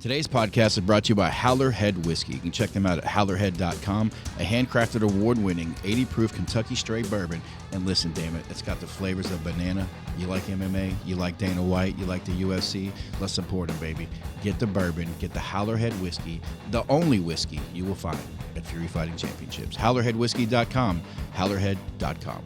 Today's podcast is brought to you by Howler Head Whiskey. You can check them out at howlerhead.com, a handcrafted, award-winning, 80-proof Kentucky straight bourbon. And listen, damn it, it's got the flavors of banana. You like MMA, you like Dana White, you like the UFC. Let's support them, baby. Get the bourbon, get the Howler Head Whiskey, the only whiskey you will find at Fury Fighting Championships. HowlerHeadWhiskey.com, howlerhead.com.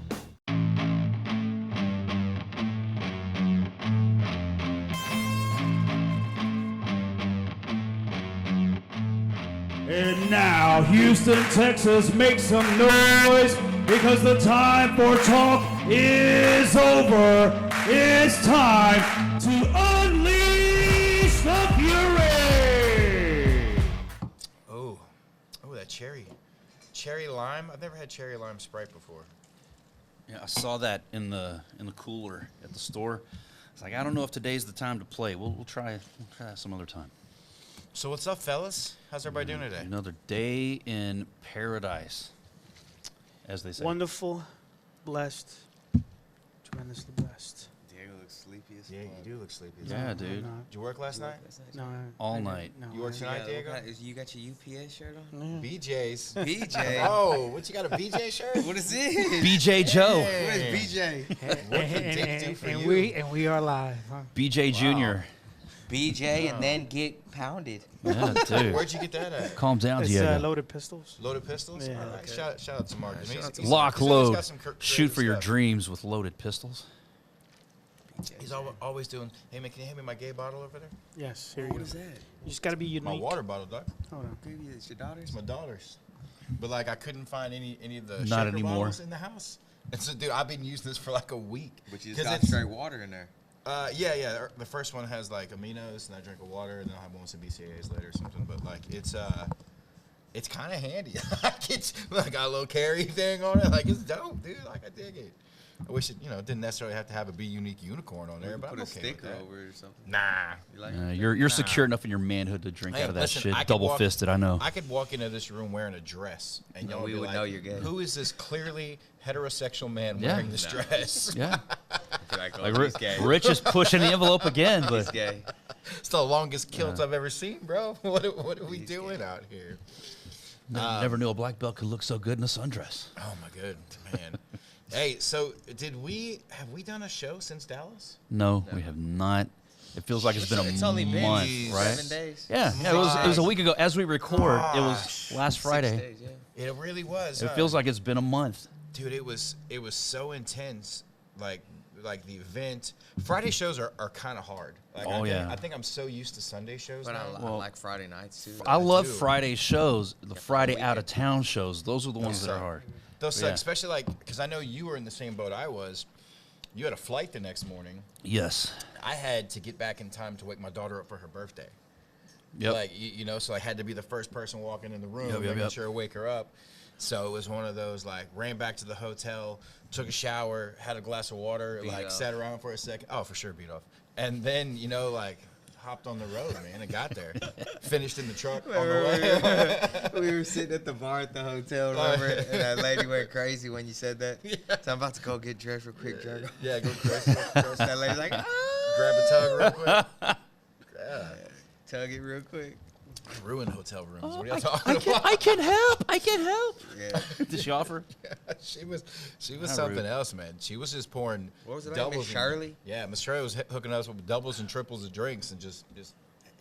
And now, Houston, Texas, make some noise because the time for talk is over. It's time to unleash the fury. Oh, that cherry lime. I've never had cherry lime Sprite before. Yeah, I saw that in the cooler at the store. It's like, I don't know if today's the time to play. We'll try that some other time. So what's up, fellas? How's everybody doing today? Another day in paradise, as they say. Wonderful, blessed, tremendously blessed. Diego looks sleepy as fuck. Yeah, you do look sleepy. Yeah, dude. Did you work last night? No, All night. No, You work tonight, Diego? You got your UPS shirt on? BJ's. BJ. Oh, what you got, a BJ shirt? What is it? BJ Joe. What is BJ? What can Dick do for you? we are live. Huh? BJ Jr. BJ and then get pounded. Yeah, dude. Where'd you get that at? Calm down, It's Diego. loaded pistols. Loaded Pistols? Yeah. All right. Shout out to Mark. Lock, he's always load, got some shoot creative for your stuff. dreams with loaded pistols. He's always doing, hey, man, can you hand me my gay bottle over there? Yes, here you go. What is that? You just got to be unique. My water bottle, Doc. Hold on. Maybe it's your daughter's? It's my daughter's. But, like, I couldn't find any of the Not shaker anymore. bottles in the house. And so, dude, I've been using this for, like, a week. But you 'Cause just got it's- straight water in there. Yeah. The first one has like aminos, and I drink a water, and then I'll have one with some BCAAs later or something. But like it's kind of handy. Like it's like got a little carry thing on it. Like it's dope, dude. Like I dig it. I wish it, didn't necessarily have to have a Be Unique unicorn on there, but Put I'm a okay sticker with that. over it or something. Nah. You like You're secure enough in your manhood to drink Hey, out of that listen, shit. I could Double-fisted, I know. I could walk into this room wearing a dress, and No, y'all we be would like, know you're gay. Who is this clearly heterosexual man Yeah. wearing this dress? Yeah. Like, oh, Like, he's gay. Rich is pushing the envelope again, He's but gay. It's the longest kilt I've ever seen, bro. What are we doing out here? never knew a black belt could look so good in a sundress. Oh my good man. Hey, so have we done a show since Dallas? No, we have not. It feels like it's been a It's only been month, right? 7 days. Yeah, it was a week ago. As we record, it was last 6 Friday. days, yeah. It really was. It feels like it's been a month. dude, it was so intense. Like the event. Friday shows are kind of hard. Like, I think I'm so used to Sunday shows But now. I like Friday nights, too. I love do. Friday shows. The Friday weekend. out of town shows. Those are the ones that are hard. Those Yeah. especially like because I know you were in the same boat I was. You had a flight the next morning. Yes. I had to get back in time to wake my daughter up for her birthday. Yep. Like, so I had to be the first person walking in the room, Yep, making sure to wake her up. So it was one of those, like, ran back to the hotel, took a shower, had a glass of water, Beat off. sat around for a second. Oh, for sure, beat off. And then, hopped on the road, man, and got there. Finished in the truck on the way. We were sitting at the bar at the hotel, remember? And that lady went crazy when you said that. Yeah. So I'm about to go get dressed real quick, jerk. Yeah, go crazy. That lady's like, Grab a tug real quick. Yeah. tug it real quick. Ruined hotel rooms. What are y'all talking about? I can help. Yeah. Did she offer? She was How something rude. else, man. She was just pouring What was it like, doubles. Miss Shirley? Yeah, Miss Shirley was hooking us with doubles and triples of drinks and just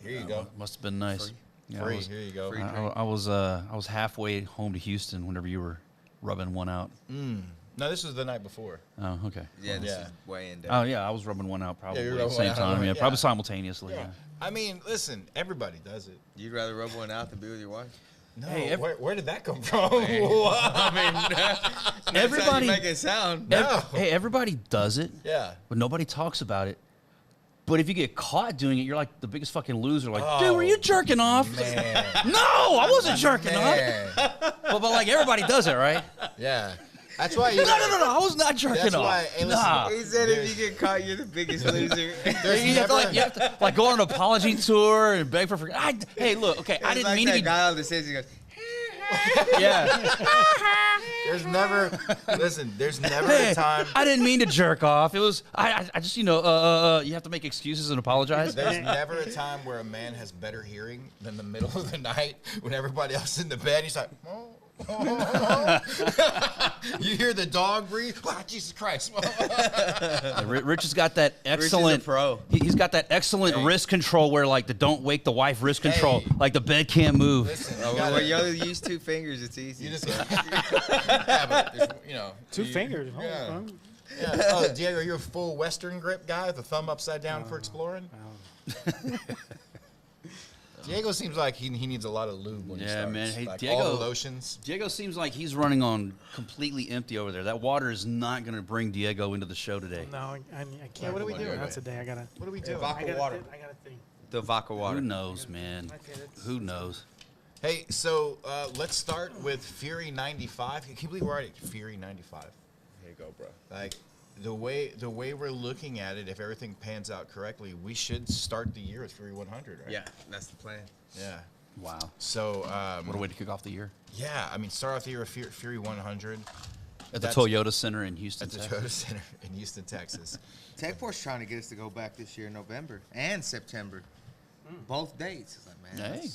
here you go. Must have been nice. Yeah, Free. Here you go. Free. I was halfway home to Houston whenever you were rubbing one out. No, this was the night before. Oh, okay. Yeah, this Yeah. is way in depth. Oh yeah, I was rubbing one out probably you're at the rubbing same one out. time. Yeah, Yeah. probably simultaneously. Yeah. I mean, listen, everybody does it. You'd rather rub one out than be with your wife? No, Hey, where did that come from? I mean, Everybody- make it sound. No. Hey, everybody does it, Yeah. but nobody talks about it. But if you get caught doing it, you're like the biggest fucking loser. Like, Oh, dude, were you jerking off? Man. No, I wasn't jerking off. Man. But like everybody does it, right? Yeah. That's why you No, I was not jerking That's off. why, hey, listen, nah. He said if you get caught, you're the biggest loser. There's You have to like go on an apology tour and beg for forgiveness. Hey, look, okay, I It's didn't like mean to that be. guy on the stage, he goes, Yeah. There's never Hey, a time. I didn't mean to jerk off. It was I just you have to make excuses and apologize. There's never a time where a man has better hearing than the middle of the night when everybody else is in the bed. He's like, oh. You hear the dog breathe. Oh, Jesus Christ! Rich has got that excellent pro. He's got that excellent wrist control where like the don't wake the wife wrist control. Like the bed can't move. Listen, When you only use 2 fingers, it's easy. you just yeah, but there's, Two fingers. Oh, Yeah. huh? Yeah. Oh, Diego, you're a full Western grip guy with the thumb upside down for exploring. Diego seems like he needs a lot of lube when he Yeah, starts. man. Hey, like Diego- all the lotions. Diego seems like he's running on completely empty over there. That water is not going to bring Diego into the show today. No, I can't. What are we doing? Not today. I gotta. What are we doing? I gotta think. The vodka water. Who knows, man? Who knows? Hey, so let's start with Fury 95. Can you believe we're already at Fury 95? Here you go, bro. Like the way we're looking at it, if everything pans out correctly, we should start the year with Fury 100, right? Yeah, that's the plan. Yeah. Wow. So What a way to kick off the year. yeah, I mean, start off the year with Fury 100 At the That's- Toyota Center in Houston, at the Texas. Toyota Center in Houston, Texas. Techport's trying to get us to go back this year in November and September. Both dates. It's like, man, Hey.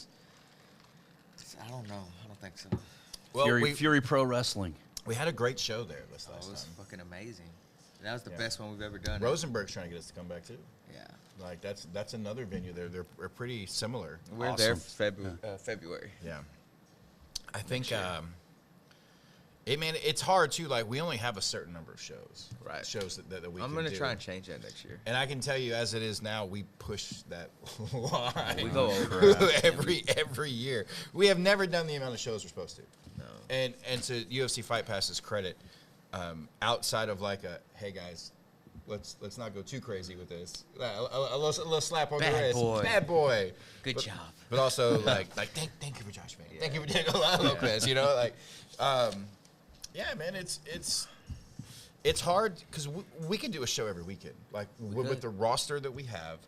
I don't know. I don't think so. Well, Fury Pro Wrestling. we had a great show there this It last was time. fucking amazing. That was the Yeah. best one we've ever done. Rosenberg's trying to get us to come back too. Yeah. Like that's another venue there. They're pretty similar. We're there February. Yeah. I think it's hard too. Like we only have a certain number of shows. Right. Shows that we I'm can going to do. try and change that next year. And I can tell you, as it is now, we push that line. We go over. every year. We have never done the amount of shows we're supposed to. No. And to UFC Fight Pass's credit, outside of like hey guys, let's not go too crazy with this. A little slap on the Bad wrist. boy. Bad boy. Good job. But also like thank you for Josh, man. Thank you for Diego Lopez. You know, like yeah, man, it's hard because we can do a show every weekend. Like with the roster that we have,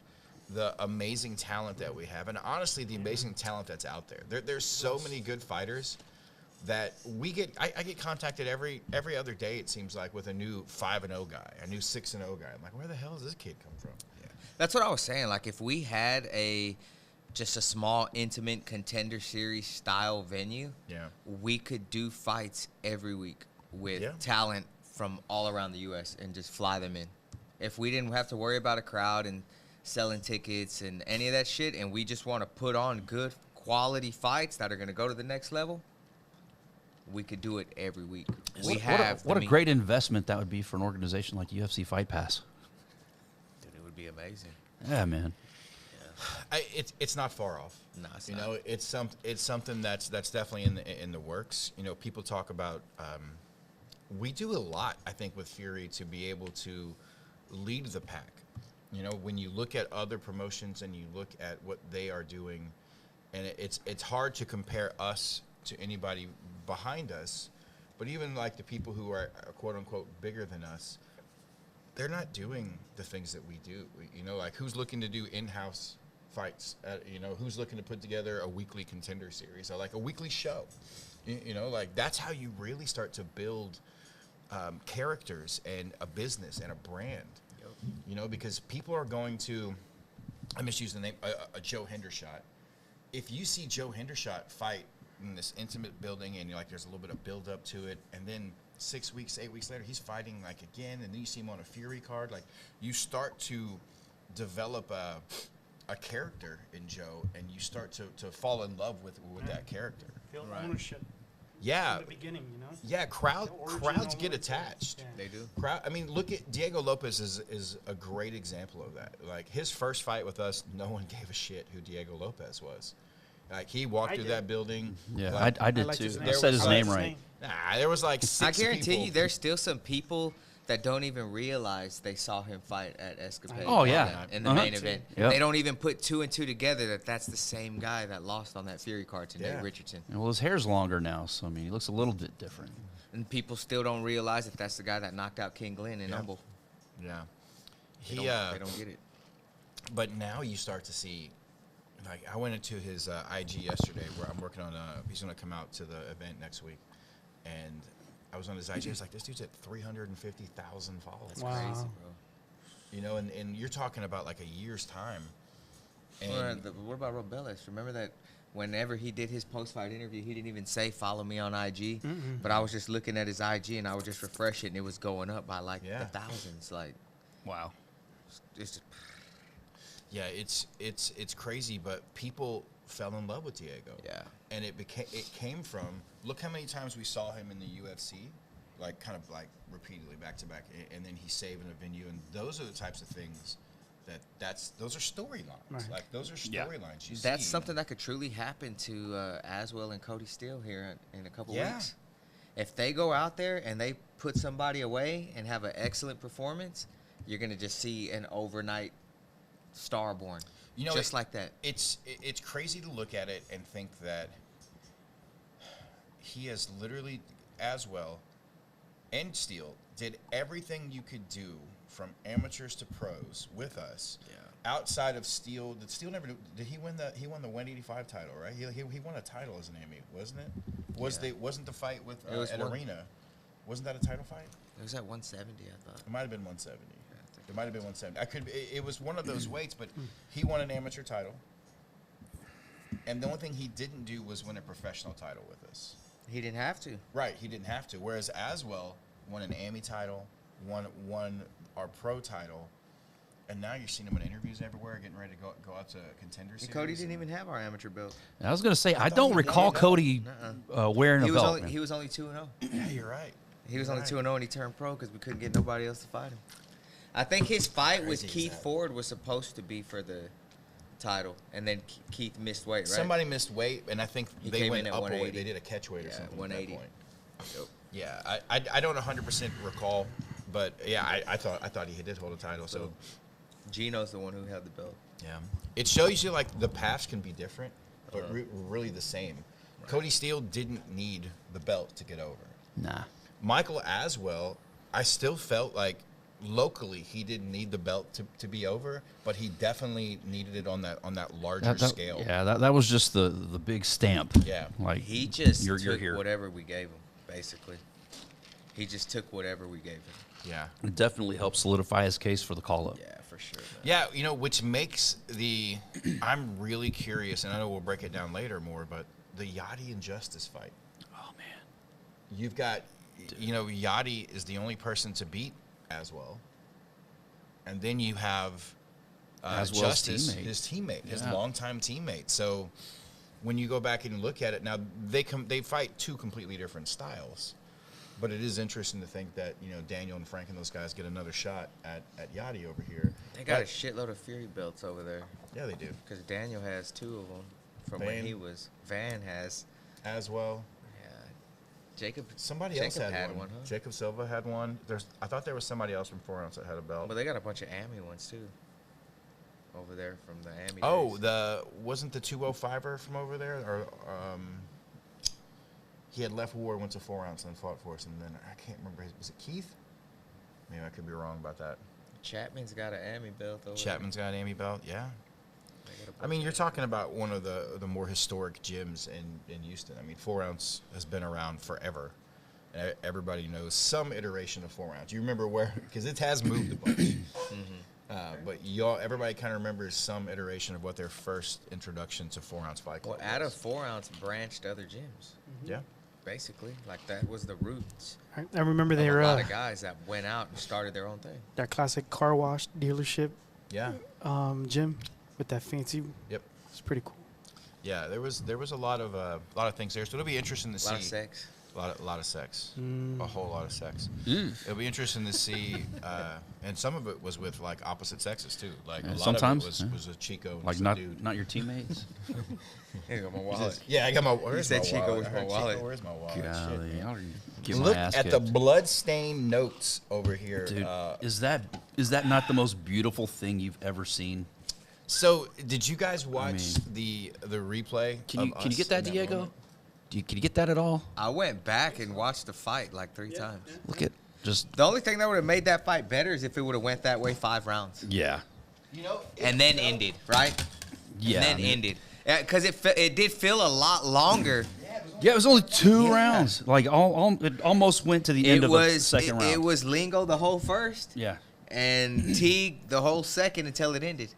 the amazing talent that we have, and honestly, the amazing talent that's out there. There's so many good fighters that we get. I get contacted every other day. It seems like with a new 5-0 guy, a new 6-0 guy. I'm like, where the hell does this kid come from? Yeah. That's what I was saying. Like, if we had just a small, intimate contender series style venue, Yeah. we could do fights every week with Yeah. talent from all around the U.S. and just fly them in. If we didn't have to worry about a crowd and selling tickets and any of that shit, and we just want to put on good quality fights that are going to go to the next level, we could do it every week. What a great investment that would be for an organization like UFC Fight Pass. Dude, it would be amazing. Yeah, man. It's not far off. No, it's you not. know, it's something that's definitely in the works. You know, people talk about. We do a lot, I think, with Fury to be able to lead the pack. You know, when you look at other promotions and you look at what they are doing, and it's hard to compare us to anybody behind us, but even like the people who are quote unquote bigger than us, they're not doing the things that we do. You know, like who's looking to do in-house fights? You know, who's looking to put together a weekly contender series or like a weekly show? You know, like that's how you really start to build characters and a business and a brand. You know, because people are going to, I misuse the name, a Joe Hendershot. If you see Joe Hendershot fight in this intimate building and you're like, there's a little bit of build up to it, and then 6 weeks, 8 weeks later, he's fighting like again, and then you see him on a Fury card, like you start to develop a character in Joe, and you start to fall in love with that character. Feel ownership. Yeah. In the beginning, you know. Yeah, crowds original get one. attached. Yeah. They do. I mean, look at Diego Lopez is a great example of that. Like his first fight with us, no one gave a shit who Diego Lopez was. Like he walked through did. that building. Yeah, like, I did liked too. his name. I said his I liked name his right. nah, there was like I six guarantee people. you there's still some people that don't even realize they saw him fight at Escapade. Oh, yeah. In the Uh-huh. main event. Yep. They don't even put 2 and 2 together that that's the same guy that lost on that Fury card to Yeah. Nate Richardson. And, well, his hair's longer now, so I mean, he looks a little bit different. And people still don't realize that that's the guy that knocked out King Glenn in Yeah. Humble. Yeah. They don't get it. But now you start to see, like I went into his IG yesterday where I'm working on. He's gonna come out to the event next week, and I was on his IG. I was like, this dude's at 350,000 followers. Wow. Crazy, bro. You know, and you're talking about like a year's time. And What about Robelis? Remember that whenever he did his post-fight interview, he didn't even say follow me on IG, but I was just looking at his IG and I would just refresh it and it was going up by like the thousands. Like, Wow. it's yeah, it's crazy, but people fell in love with Diego. Yeah. And it came from, look how many times we saw him in the UFC, like kind of like repeatedly back to back, and then he's saving a venue, and those are the types of things those are storylines. Right. Like those are storylines. You That's see. something that could truly happen to Aswell and Cody Steele here in a couple weeks. If they go out there and they put somebody away and have an excellent performance, you're gonna just see an overnight star born. You know, just like that. It's crazy to look at it and think that he has literally, Aswell and Steele, did everything you could do from amateurs to pros with us. Yeah. Outside of Steele, did Steele never did he won the 185 title, right? He won a title as an AME, wasn't it? Wasn't the fight with It was at one. Arena? Wasn't that a title fight? It was at 170, I thought. It might have been 170. Yeah, I think It might have been 170. It was one of those weights, but he won an amateur title. And the only thing he didn't do was win a professional title with us. He didn't have to. Right, he didn't have to. Whereas Aswell won an AME title, won our pro title, and now you're seeing him in interviews everywhere, getting ready to go out to contender series. And Cody didn't even have our amateur belt. I was gonna say I thought don't he recall did, no. Cody wearing He a was belt. only man. he was only 2-0. Yeah, you're right. He was only Right. 2-0 and he turned pro because we couldn't get nobody else to fight him. I think his fight with Crazy is Keith that. Ford was supposed to be for the title, and then Keith missed weight, right? Somebody missed weight, and I think He they came went in at up a weight. 180. They did a catch weight or Yeah, something 180. at that point. Yeah, I don't 100% recall, but yeah, I thought he did hold a title. So Gino's the one who held the belt. yeah, it shows you like the paths can be different, but really the same. Cody Steele didn't need the belt to get over. Nah. Michael Aswell, I still felt like locally he didn't need the belt to be over, but he definitely needed it on that larger scale. Yeah, that was just the big stamp. Yeah. Like He just you're took here. whatever we gave him, basically. He just took whatever we gave him. Yeah. It definitely helped solidify his case for the call up. Yeah, for sure. man. Yeah, you know, which makes I'm really curious, and I know we'll break it down later more, but the Yachty and Justice fight. Oh man. You've got, you know, Yachty is the only person to beat Aswell. And then you have Aswell's Justice, teammate. his teammate, his Yeah. longtime teammate. So when you go back and look at it, now they fight two completely different styles. But it is interesting to think that, you know, Daniel and Frank and those guys get another shot at Yachty over here. They got a But- shitload of Fury belts over there. Yeah, they do. Because Daniel has 2 of them from Van. when he was. Van has. Aswell. Yeah. Jacob. Somebody else Jacob had one. huh? Jacob Silva had one. I thought there was somebody else from 4 ounce that had a belt. But they got a bunch of AMI ones too. Over there from the AMI. Oh, days. wasn't the 205er from over there? Or he had left war, went to 4 ounce, and then fought for us. And then I can't remember. Was it Keith? Maybe I could be wrong about that. Chapman's got an AMI belt over Chapman's got an AMI belt. Yeah. there. They got a I bunch mean, of you're AMI. talking about one of the more historic gyms in Houston. I mean, 4 ounce has been around forever. And everybody knows some iteration of 4 ounce. You remember where? Because it has moved a bunch. But everybody kind of remembers some iteration of what their first introduction to 4 ounce fight club Well, out was. of 4 ounce branched other gyms. Yeah. Basically, like that was the roots. I remember Of they a were lot of guys that went out and started their own thing. that classic car wash dealership Yeah. gym with that fancy. Yep. It's pretty cool. Yeah, there was a lot of things there. So it'll be interesting to A see. lot of sex. A lot of sex. Mm. A whole lot of sex. Mm. It'll be interesting to see, and some of it was with like opposite sexes too. Like Yeah, a lot sometimes, of yeah. it was a Chico and Like some not dude. not your teammates. Here you go, my He wallet. says, yeah, I got my. Where's said, my "Chico, wallet?" where's I my heard, wallet? Chico, where's my wallet? Golly, Shit, man. I'll get my Look ass at the kicked. blood-stained notes over here. Dude, is that not the most beautiful thing you've ever seen? So, did you guys watch mean, the replay? Can you get that, in Diego? moment? Can you get that at all? I went back and watched the fight like 3 times. Look at just The only thing that would have made that fight better is if it would have went that way 5 rounds You know, and then ended, right? Yeah, and then ended. Because it did feel a lot longer. Yeah, it was only 2 rounds. Like it almost went to the end of the second round. It was Lingo the whole first. Yeah. And Teague the whole second until it ended.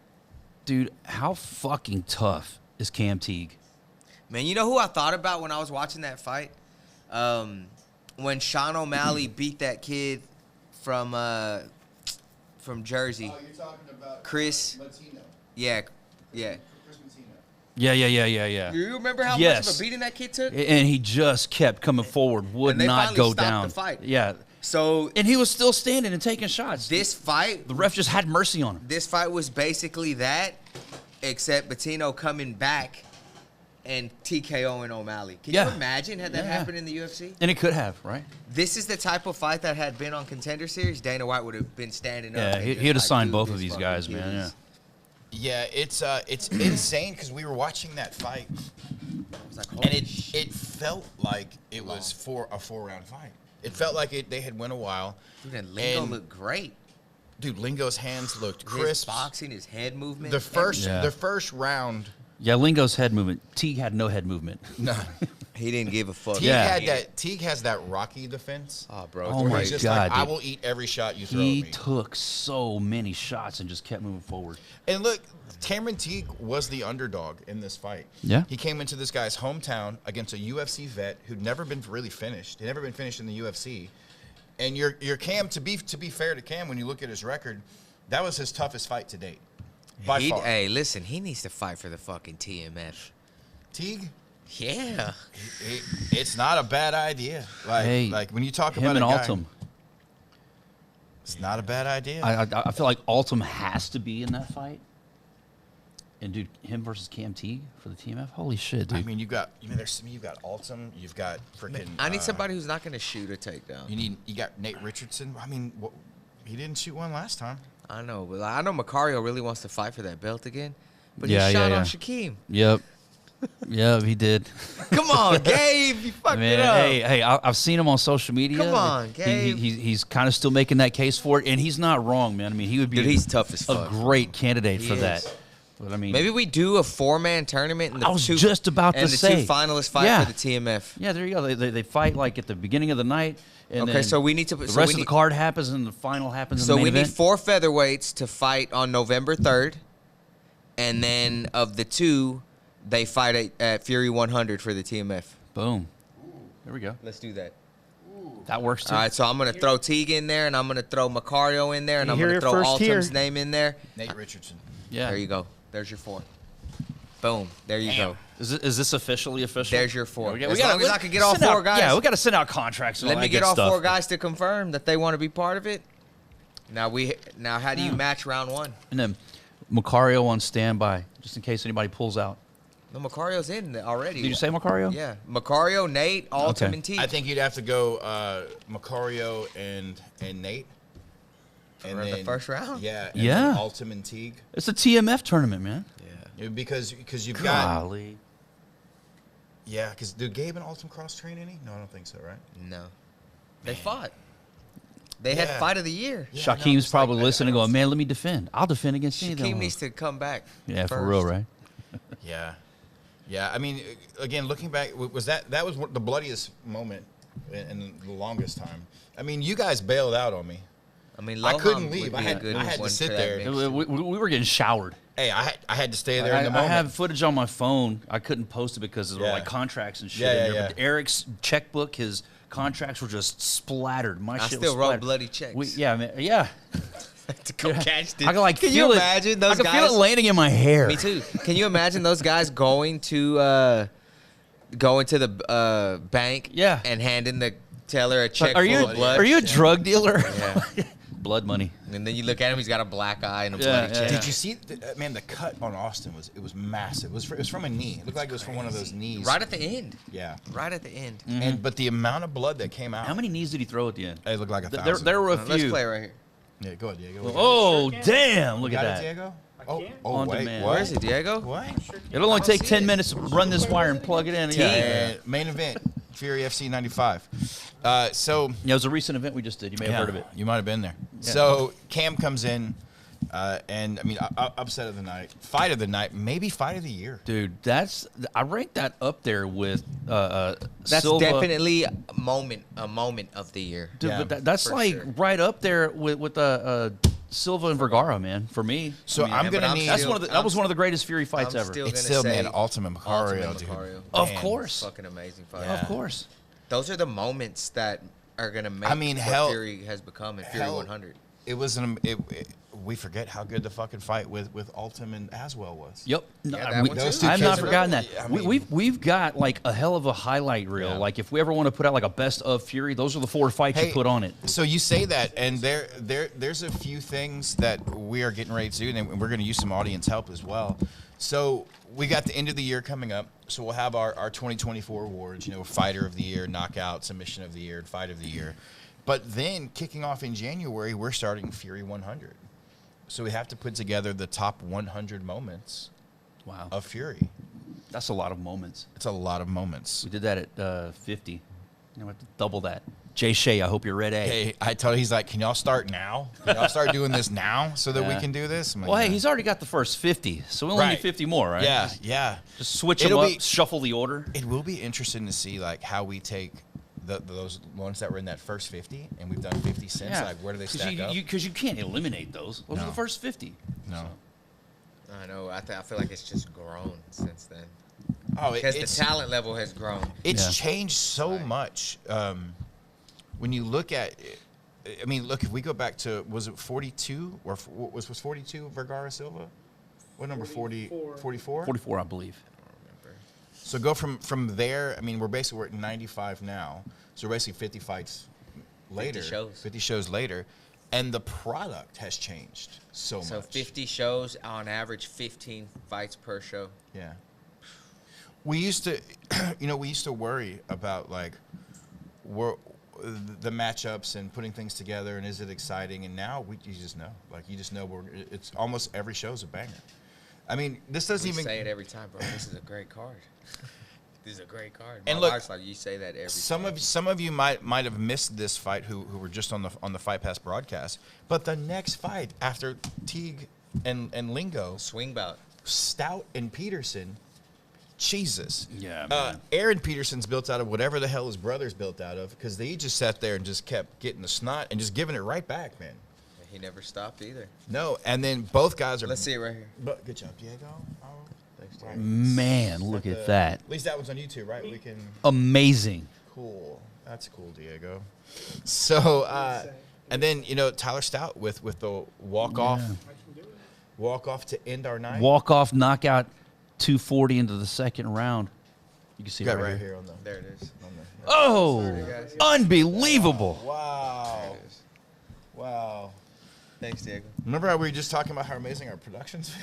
Dude, how fucking tough is Cam Teague? Man, you know who I thought about when I was watching that fight? When Sean O'Malley beat that kid from Jersey. Oh, you're talking about Chris. Latino. Yeah. Chris Latino. Yeah. Do you remember how much Yes. of a beating that kid took? And he just kept coming forward, would And they not finally go stopped down. the fight. Yeah. So And he was still standing and taking shots. this fight, The ref just had mercy on him. this fight was basically that, except Bettino coming back and TKOing O'Malley. Can you imagine had that Yeah. happened in the UFC? And it could have, right? This is the type of fight that had been on Contender Series. Dana White would have been standing up. Yeah, and he'd just have like, signed dude, both of this these fucking guys, kid man. is- Yeah. Yeah, it's insane because we were watching that fight, I was like, and holy it felt like it was a 4-round fight. It felt like they had went a while. Dude, and Lingo and- looked great. Dude, Lingo's hands looked His crisp. boxing, his head movement. The first Yeah. the first round, Yeah, Lingo's head movement. Teague had no head movement. no. he didn't give a fuck. Teague has that Rocky defense. Oh, bro. Oh where my he's just God, like, I dude. will eat every shot you throw He at me. took so many shots and just kept moving forward. And look, Cameron Teague was the underdog in this fight. Yeah. He came into this guy's hometown against a UFC vet who'd never been really finished. He'd never been finished in the UFC. And your Cam, to be fair to Cam, when you look at his record, that was his toughest fight to date. By far. Hey, listen, he needs to fight for the fucking TMF. Teague, Yeah. it's not a bad idea. Like when you talk Him about and a guy, Altum. it's not a bad idea. I feel like Altum has to be in that fight. And dude, him versus Cam Teague for the TMF. Holy shit, dude. I mean, you've got Altum, you've got freaking. I need somebody who's not going to shoot a takedown. You got Nate Richardson. I mean, he didn't shoot one last time. I know, but I know Macario really wants to fight for that belt again. But Yeah, he shot yeah, on yeah. Shaquem. Yep. Yep, he did. Come on, Gabe. You fucked it Man, up. hey, I've seen him on social media. Come on, Gabe. He's kind of still making that case for it, and he's not wrong, man. I mean, he would be Dude, he's tough as a fuck. great candidate He for is. that. But I mean, Maybe we do a 4-man tournament. And I was just about to and say. the two finalists fight Yeah. for the TMF. yeah, there you go. They fight like at the beginning of the night. And Okay, then so we need to. the so rest we of the need, card happens, and the final happens. So in the we main need event. 4 featherweights to fight on November 3rd, and then of the 2, they fight at Fury 100 for the TMF. Boom. There we go. Let's do that. That works too. All right, so I'm gonna throw Teague in there, and I'm gonna throw Macario in there, and You I'm hear gonna it throw first here. Altum's name in there. Nate Richardson. Yeah. There you go. There's your 4. Boom. There you go. Is this officially official? There's your 4. Yeah, As long as I can get all send 4 out- guys. Yeah, we got to send out contracts. And Let all me that get good all stuff. 4 guys to confirm that they want to be part of it. Now how do you match round 1? And then Macario on standby, just in case anybody pulls out. No, Macario's in already. Did you say Macario? Yeah, Macario, Nate, Altum, Okay. and Teague. I think you'd have to go Macario and Nate. For the first round? Yeah. Yeah. Then Altum and Teague. It's a TMF tournament, man. Because you've got. Golly. Yeah, because do Gabe and Altum cross train any? No, I don't think so, right? No. They fought. They had Yeah. fight of the year. Yeah, I know, Shaquem's it's probably like- listening, I going, don't- "Man, let me defend. I'll defend against any of them." Shaquem needs to come back. Yeah, for first. real, right? Yeah. Yeah, I mean, again, looking back, was that was the bloodiest moment in the longest time. I mean, you guys bailed out on me. I mean, I Lohan couldn't would leave. be I a had good to one sit for that there. mix. We were getting showered. Hey, I had to stay there in the I moment. have footage on my phone. I couldn't post it because there were Yeah. like contracts and shit Yeah, in there. yeah, But Eric's checkbook, his contracts were just splattered. My I shit still was wrote splattered. bloody checks. Yeah, man. Yeah. to go catch this. I can like Can feel you it. imagine those I can guys? feel it landing in my hair. Me too. Can you imagine those guys going to the bank? Yeah. And handing the teller a check Are you full of blood? are you a drug dealer? Yeah. Blood money. And then you look at him; he's got a black eye and a Yeah, bloody yeah, check. Did you see, man? The cut on Austin was massive. It was from a knee. It looked like it was from one of those knees. Right at the end. Yeah. Right at the end. But the amount of blood that came out. How many knees did he throw at the end? It looked like a There, thousand. there were a Let's few. play right here. Yeah, go ahead, Diego. Oh, damn. Look got at it, that. Diego? can't. Oh, On wait, demand. what? Where is it, Diego? What? It'll only take see 10 it. minutes to run this wire and plug it in. Yeah. And main event, Fury FC 95. So Yeah, it was a recent event we just did. You may have heard of it. You might have been there. So Cam comes in. And I mean, upset of the night, fight of the night, maybe fight of the year. Dude, I rank that up there with That's Silva. definitely a moment of the year. Dude, Yeah, but that's for like sure. right up there with Silva and Vergara, man. For me, So I'm but gonna I'm need. that's still- that was one of the greatest Fury fights I'm ever. still It's gonna still, say man, Ultimate Macario, Ultimate dude. Macario. Of Man. course, Fucking amazing fight. Yeah. of course. Those are the moments that are gonna make I mean, what hell- Fury has become in Fury hell, 100. It was we forget how good the fucking fight with Ultim and Aswell was. Yep. No, Yeah, that one too. Those two I've kids not are- forgotten that. I mean- We've got like a hell of a highlight reel. Yeah. Like if we ever want to put out like a best of Fury, those are the 4 fights you put on it. So you say that, and there's a few things that we are getting ready to do, and we're going to use some audience help as well. So we got the end of the year coming up, so we'll have our 2024 awards. You know, Fighter of the Year, Knockout, Submission of the Year, and Fight of the Year. But then kicking off in January, we're starting Fury 100. So we have to put together the top 100 moments Wow, of Fury. that's a lot of moments. It's a lot of moments. We did that at 50. You know, we have to double that. Jay Shea, I hope you're ready. Hey, I told he's like, can y'all start now? Can y'all start doing this now so that we Yeah. can do this? I'm like, Well, hey, "Yeah." he's already got the first 50, so we only Right. need 50 more, right? Yeah, yeah. Just switch them It'll up, be- shuffle the order. It will be interesting to see like how we take those ones that were in that first 50, and we've done 50 since. Like, where do they stack up? Because you can't eliminate those. Those are No. the first 50. No. I know. I feel like it's just grown since then Oh, because it's the talent level has grown. it's Yeah. changed so Right. much. When you look at, I mean, look, if we go back to, was it 42 or was 42 Vergara Silva? What number? 44? 44, I believe. So go from there. I mean, we're at 95 now. So we're basically 50 fights later. 50 shows later. And the product has changed so So much. 50 shows on average, 15 fights per show. Yeah. We used to, we used to worry about like, the matchups and putting things together, and is it exciting? And now you just know, like you just know it's almost every show's a banger. I mean, this doesn't We even. say it every time, bro. This is a great card. This is a great card. And My look, wife's like, you say that every Some time. of you might have missed this fight who were just on the Fight Pass broadcast, but the next fight after Teague and Lingo, Swing bout. Stout and Peterson, Jesus. Yeah, man. Aaron Peterson's built out of whatever the hell his brother's built out of, because they just sat there and just kept getting the snot and just giving it right back, man. He never stopped either. No, and then both guys are. Let's see it right here. But good job, Diego. Oh, thanks, Diego. Man, look at that. At least that one's on YouTube, right? We can. Amazing. Cool. That's cool, Diego. So, and then Tyler Stout with the walk off to end our night. Walk off, knockout, 240 into the second round. You can see You it got right, right here. here on the. There it is. Oh, guys. unbelievable. Wow. There it is. Wow. Thanks, Diego. Remember how we were just talking about how amazing our productions?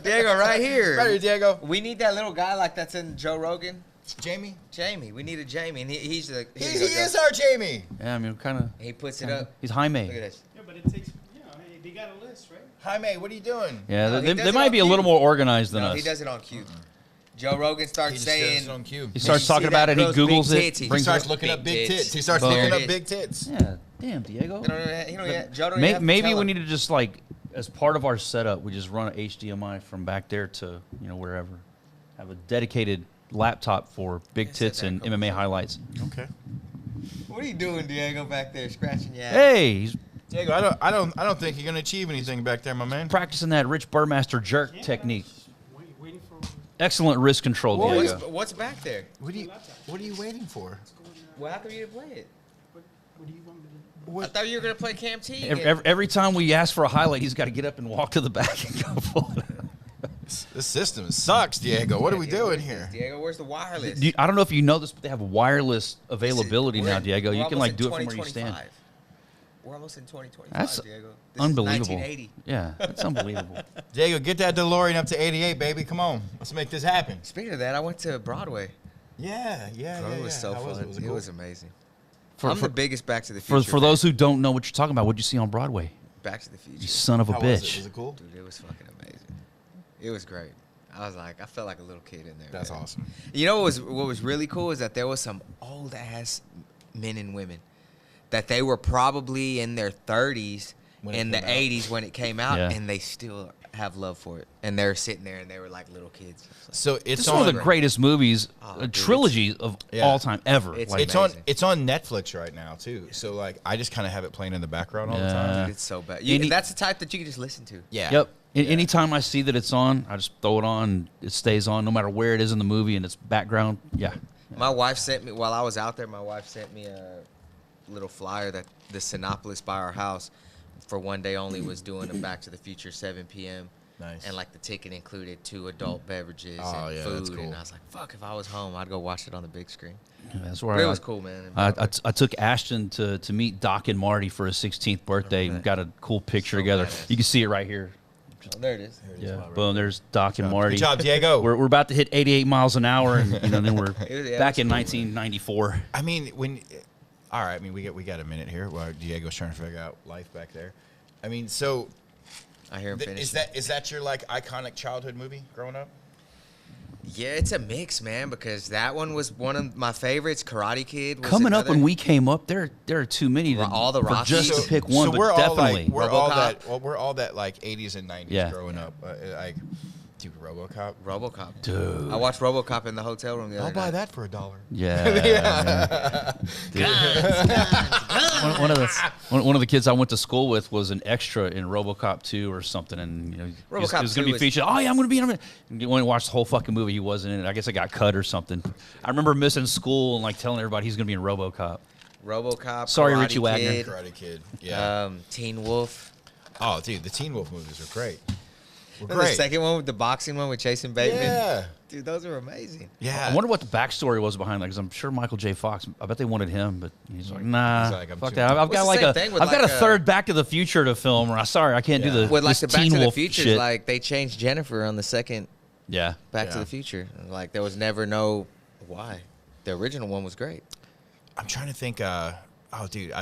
Diego, right here. Right here, Diego. We need that little guy like that's in Joe Rogan. Jamie. Jamie. We need a Jamie, and he's the. He here you go, is Joe. our Jamie. Yeah, I mean, kind of. He puts it up. He's Jaime. Look at this. Yeah, but it takes, hey, they got a list, right? Jaime, what are you doing? Yeah, No, he they does it might on be a little cue. more organized than No, us. he does it on cue. Joe Rogan He starts just saying. does it on cue. He starts you talking see about that it. He girl's big Googles it. tits? He He brings starts it. looking up Big big tits. tits. He starts Boom. looking There up it big tits. Yeah, damn, Diego. Joe don't even have to Maybe tell we him. need to just as part of our setup, we just run an HDMI from back there to wherever. Have a dedicated laptop for big said tits that a and couple MMA highlights. Okay. What are you doing, Diego, back there scratching your ass? Hey, he's Diego, I don't think you're gonna achieve anything back there, my man. practicing that Rich Burmaster jerk technique. Waiting for Excellent wrist control, Well, Diego. what's back there? What are you waiting for? Well, how come you didn't play it? what do you want me to do? I thought you were gonna play Cam T. Every time we ask for a highlight, he's got to get up and walk to the back and go pull it. This system sucks, Diego. What are we doing here? Diego, where's the wireless? I don't know if you know this, but they have wireless availability We're- now, Diego. we're You can almost do in it from where you stand. 2025. We're almost in 2025, That's Diego. This unbelievable. Is 1980. Yeah, that's unbelievable. Diego, get that DeLorean up to 88, baby. Come on, let's make this happen. Speaking of that, I went to Broadway. Yeah. Bro, it was so How fun. was it? It Cool? was amazing. For, I'm for, the biggest Back to the for, Future. for those who don't know what you're talking about, what'd you see on Broadway? Back to the You Future. son of a How was it? bitch. Was it cool? Dude, it was fucking amazing. It was great. I felt like a little kid in there. That's man. awesome. You know what was really cool is that there was some old ass men and women that they were probably in their 30s When it in the came out. 80s when it came out, Yeah. and they still have love for it. And they're sitting there and they were like little kids. So This it's is one of the on. greatest movies, Oh, a dude, trilogy of Yeah. all time ever. It's Like, It's on. amazing. It's on Netflix right now too. So like, I just kind of have it playing in the background all the Yeah. time. It's so bad. Any- That's the type that you can just listen to. Yeah. Yep. Anytime I see that it's on, I just throw it on. It stays on no matter where it is in the movie and its background. Yeah. My wife sent me, while I was out there, my wife sent me a little flyer that the Sinopolis by our house for one day only was doing a Back to the Future 7 p.m. Nice. And like the ticket included 2 adult beverages Oh, and yeah, food. that's cool. And I was like, fuck, if I was home, I'd go watch it on the big screen. Yeah, that's where But it was cool, man. I took Ashton to meet Doc and Marty for his 16th birthday. We got a cool picture So together. badass. You can see it right here. Oh, there it is. Yeah. Boom. There's Doc and Marty. Good job, Diego. We're about to hit 88 miles an hour, and then we're Yeah, back that's in cool, 1994. I mean, when. All right. I mean, we got a minute here while Diego's trying to figure out life back there. I mean, so I hear him finish. is that your like iconic childhood movie growing up? Yeah, it's a mix, man, because that one was one of my favorites. Karate Kid was Coming up another. when we came up, there are too many to, All the for Rockies. just So- to pick one, but we're definitely. all like we're all that like 80s and 90s Yeah. growing up. Like, dude, RoboCop. RoboCop. Dude. I watched RoboCop in the hotel room the other I'll buy night. that for $1. Yeah. One of the kids I went to school with was an extra in RoboCop 2 or something, and he was RoboCop going 2 to be was- featured. Oh yeah, I'm going to be in it. And when I watched the whole fucking movie, he wasn't in it. I guess I got cut or something. I remember missing school and like telling everybody he's going to be in RoboCop. RoboCop. Sorry, Karate Richie Wagner. Kid, Karate Kid. Yeah. Teen Wolf. Oh, dude, the Teen Wolf movies are great. Were And the great. second one with the boxing one with Jason Bateman. Yeah. Dude, those are amazing. Yeah. I wonder what the backstory was behind that, because I'm sure Michael J. Fox. I bet they wanted him, but he's like, nah, He's like, I'm fuck too- that. I've Well, got it's like the same a, thing with I've got like a a- third Back to the Future to film. Or sorry, I can't do Yeah. the With like this the Back Teen to the Wolf Future, shit. like they changed Jennifer on the second Yeah. Back to Yeah. the Future. Like there was never no why. The original one was great. I'm trying to think. Oh, dude,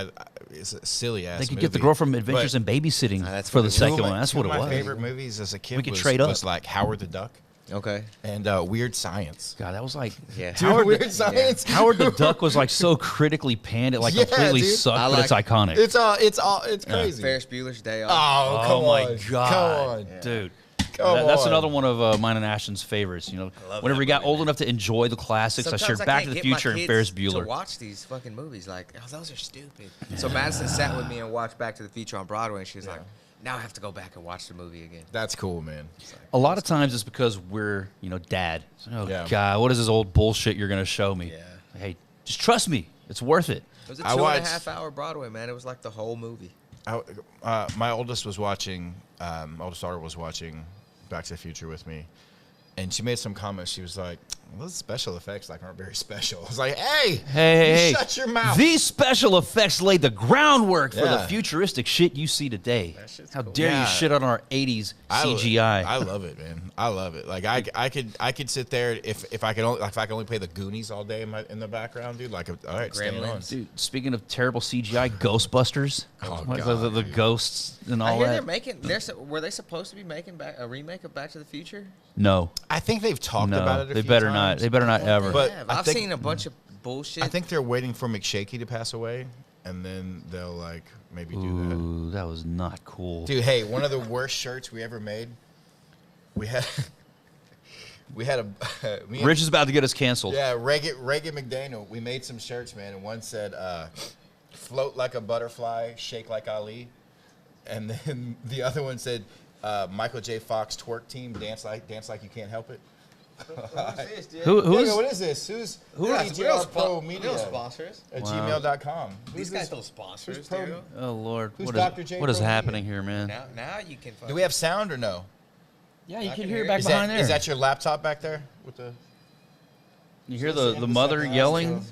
it's a silly ass. They could get the girl from Adventures in Babysitting that's for what the it is. second one. That's what it My was. favorite movies as a kid We could was, trade up. was like Howard the Duck Okay. and Weird Science. God, that was like Yeah. Dude, Weird Science. Howard the Duck was like so critically panned. It like Yeah, completely dude. sucked, I but it's like- iconic. It's crazy. Ferris Bueller's Day Off. Oh, come oh my on. god, Come on. dude. Come That's on. another one of mine and Ashton's favorites. You know, love whenever that we got movie, old man. enough to enjoy the classics, I shared Back to the can't get my Future and kids Ferris to Bueller. watch these fucking movies. Like, oh, those are stupid. So Madison sat with me and watched Back to the Future on Broadway, and she was like, now I have to go back and watch the movie again. That's cool, man. A lot of times it's because we're, dad. Oh Yeah. God, what is this old bullshit you're gonna show me? Yeah. Hey, just trust me. It's worth it. It was a I 2.5 watched- hour Broadway, man. It was like the whole movie. My oldest was watching. My oldest daughter was watching Back to the Future with me, and she made some comments. She was like, "Well, those special effects aren't very special." I was like, "Hey, Hey, shut your mouth." These special effects laid the groundwork for the Yeah. futuristic shit you see today. shit's How cool. dare you Yeah. shit on our 80s CGI? I love it, man. I love it. Like I could sit there if I could only play the Goonies all day in the background, dude. Like, all right, stay on. Gremlins. Dude, speaking of terrible CGI, Ghostbusters. Oh, What, God, the ghosts and I all hear that. they're making. Were they supposed to be making a remake of Back to the Future? No, I think they've talked no, about it. they better not. They better not ever. But Yeah, I I've think- seen a bunch of bullshit. I think they're waiting for McShaky to pass away, and then they'll like maybe do that. Ooh, that was not cool. Dude, hey, one of the worst shirts we ever made. We had a me and- Rich is about to get us canceled. Yeah, Reagan McDaniel. We made some shirts, man, and one said "Float like a butterfly, shake like Ali," and then the other one said "Michael J. Fox twerk team, dance like you can't help it." Who's Nigga, what is this? Who's Yeah, TGR Pro Media sponsors. at gmail.com? These guys don't sponsors, who's pro- dude. Oh Lord, Who's what Dr. is J. what is Pro happening here, man? Now you can. Do we have sound or no? Yeah, you I can can hear hear it back Is behind that, there. is that your laptop back there with the? You hear So the mother second yelling? house,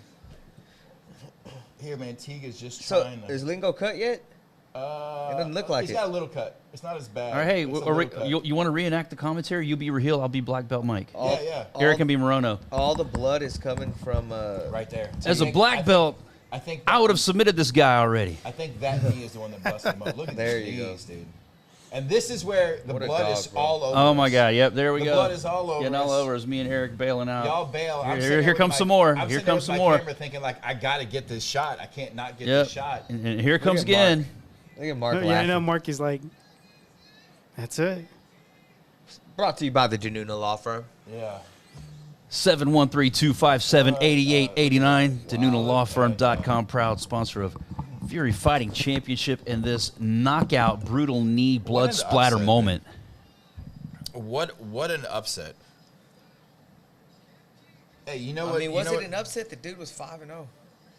Here, man, Tiga's just So trying to. is Lingo cut yet? It doesn't look like He's it. got a little cut. It's not as bad. All right, hey, It's a little cut. you want to reenact the commentary? You be Raheel, I'll be Black Belt Mike. All, yeah. Eric can be Morono. all the blood is coming from. right there. As a I black think- belt, I think I would have submitted this guy already. I think that knee is the one that busted him up. Look at There these you go. knees, dude. And this is where the What a blood dog, is bro. all over. Oh my us. God! Yep, there we The go. blood is all over Getting all us. over us. Me and Eric bailing out. Y'all bail. I'm Here- sitting there here with comes my- some more. I'm Here sitting there comes with some my more. camera thinking like I got to get this shot. I can't not get Yep. this shot. And here comes at Mark. again. Look at Mark Yeah, I laughing. know Mark is like, that's it. Brought to you by the Danuna Law Firm. Yeah. 713-257-8889. DeNunaLawFirm.com, proud sponsor of Fury Fighting Championship and this knockout, brutal knee, blood an splatter upset, moment. What an upset. Hey, you know what? I mean, was you know it an upset? The dude was 5-0 or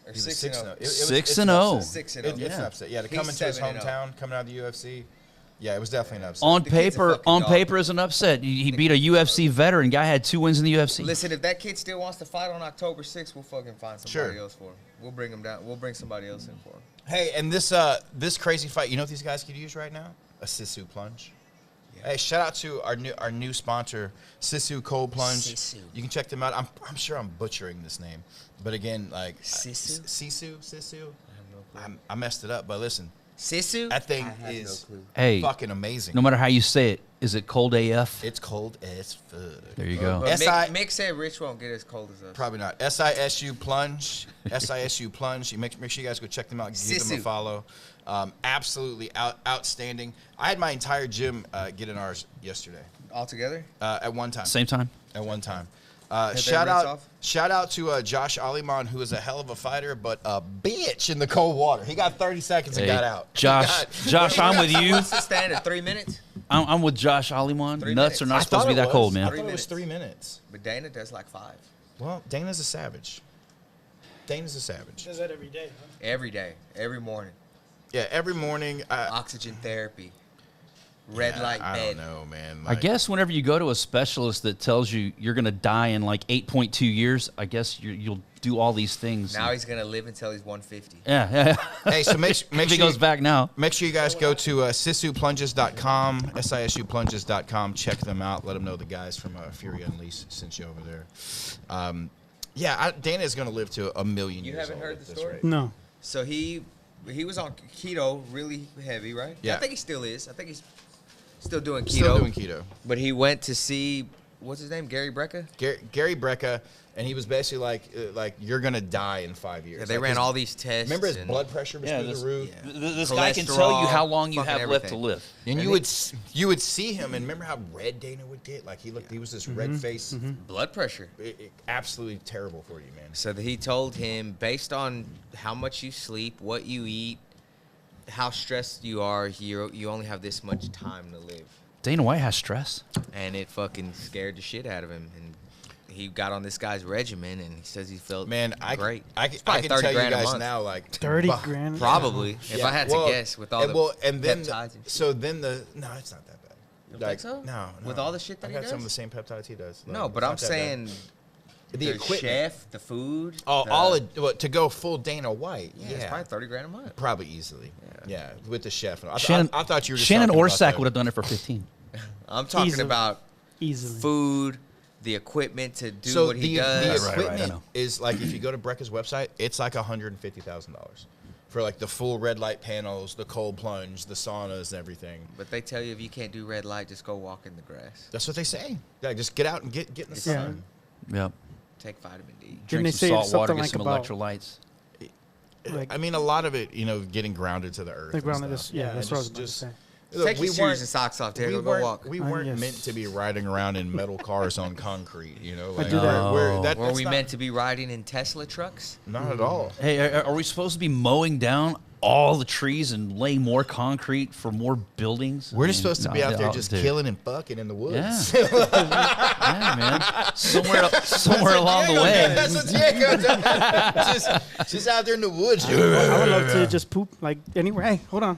He was 6-0. 6-0. 6-0. 6-0. It's Yeah. an upset. Yeah, to He's come into his 7-0. hometown, coming out of the UFC. Yeah, it was definitely an upset. On The kid's a paper, fucking dog. is an upset. He beat a UFC veteran. Guy had 2 wins in the UFC. Listen, if that kid still wants to fight on October 6th, we'll fucking find somebody Sure. else for him. We'll bring him down. We'll bring somebody else in for him. Hey, and this crazy fight, you know what these guys could use right now? A Sisu plunge. Hey, shout out to our new sponsor, Sisu Cold Plunge. Sisu. You can check them out. I'm sure I'm butchering this name, but again, like Sisu? Sisu. I messed it up, but listen, Sisu? that thing I have is no clue. Hey, fucking amazing. no matter how you say it, is it cold AF? It's cold as fuck. There you go. But SI Mick said Rich won't get as cold as us. Probably not. SISU Plunge. SISU Plunge. You make sure you guys go check them out. Give them a Sisu. follow. Absolutely outstanding. I had my entire gym get in ours yesterday All together? at one time. Same time? At one time. they Shout rinse out off? shout out to Josh Aliman, who is a hell of a fighter, but a bitch in the cold water. He got 30 seconds and Hey, got out. Josh, Josh, I'm with you. What's the standard? 3 minutes? I'm with Josh Aliman. 3 Nuts minutes. are not I supposed to be thought it that cold, was. man. I 3 thought it was minutes. 3 minutes. But Dana does like 5. Well, Dana's a savage. Dana's a savage. Does that every day, huh? Every day. Every morning. Yeah, every morning. Oxygen therapy. Red light I bed. don't know, man. I Like, guess whenever you go to a specialist that tells you you're going to die in like 8.2 years, I guess you'll do all these things. Now he's going to live until he's 150. yeah. Hey, so make If he sure goes back now. Make sure you guys go to sisuplunges.com, SISUplunges.com. Check them out. Let them know the guys from Fury Unleashed sent you over there. Dana is going to live to 1,000,000 You years haven't old heard at the this story? rate. No. So he was on keto really heavy, right? Yeah. I think he still is. I think he's still doing keto. Still doing keto. But he went to see, what's his name? Gary Brecka? Gary Brecka, and he was basically like you're going to die in 5 years. Yeah, they Like, ran his- all these tests. Remember his and- blood pressure was through the roof? This guy can tell you how long you Cholesterol, have left to fucking live. And And you would see him, and remember how red Dana would get? Like he was this red face. blood pressure. Absolutely terrible for you, man. So he told him, based on how much you sleep, what you eat, how stressed you are, you only have this much time to live. Dana White has stress. And it fucking scared the shit out of him. And he got on this guy's regimen, and he says he felt Man, great. I It's can probably tell 30 you grand a guys month. now, like 30 bah, grand? Probably, if Yeah, I had well, to guess, with all and, the well, and then peptides and shit. so then the no, it's not that bad. You don't think so? No, With no. all the shit that I he got some of does? the same peptides he does. No, Like, but it's I'm not that saying bad. the equipment. chef, the food. all the- well, to go full Dana White. Yeah, it's probably 30 grand a month. probably easily. Yeah, with the chef. I thought you were just Shannon talking about Orsak the- would have done it for 15. I'm talking Easily. about Easily. food, the equipment to do So what he the does. Right, I equipment know. is like if you go to Brecka's website, it's like $150,000 for like the full red light panels, the cold plunge, the saunas, and everything. But they tell you if you can't do red light, just go walk in the grass. That's what they say. Yeah, just get out and get in the Yeah. sun. Yep. Take vitamin D. Drink they some say salt water, something get like some about- electrolytes. Like, I mean, a lot of it, getting grounded to the earth. the and ground of stuff. this, yeah, that's what I was about to just- say. Look, Take your shoes and socks off, Derek. we Go weren't, walk. we weren't yes. meant to be riding around in metal cars on concrete, Like, do that. Were that's we not- meant to be riding in Tesla trucks? Not at all. Hey, are we supposed to be mowing down all the trees and laying more concrete for more buildings? We're I just mean, supposed to no, be out there oh, just dude. killing and fucking in the woods. Yeah. Yeah, man. Somewhere along the Diego way. did. That's what Diego did. just out there in the woods. I would love to just poop like anywhere. Hey, hold on.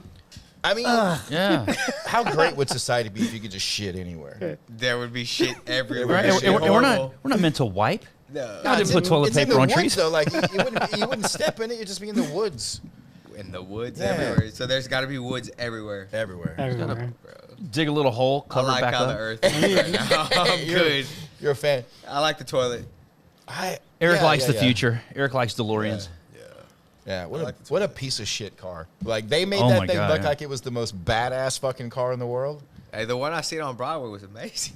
I mean, Yeah. how great would society be if you could just shit anywhere? There would be shit everywhere. Right, Shit and we're not Horrible. meant to wipe. No. I didn't put toilet It's in paper the on woods, trees. though. Like you wouldn't step in it. You'd just be in the woods. In the woods Yeah. everywhere. So there's got to be woods everywhere. Everywhere. Everywhere. Dig a little hole, I cover like it back how the up. earth is right now. I'm good. You're a fan. I like the toilet. Eric Yeah, likes yeah, the yeah. future. Eric likes DeLoreans. Yeah, what I like the what a piece of shit car. Like they made Oh that my thing God, look yeah. like it was the most badass fucking car in the world. Hey, the one I seen on Broadway was amazing.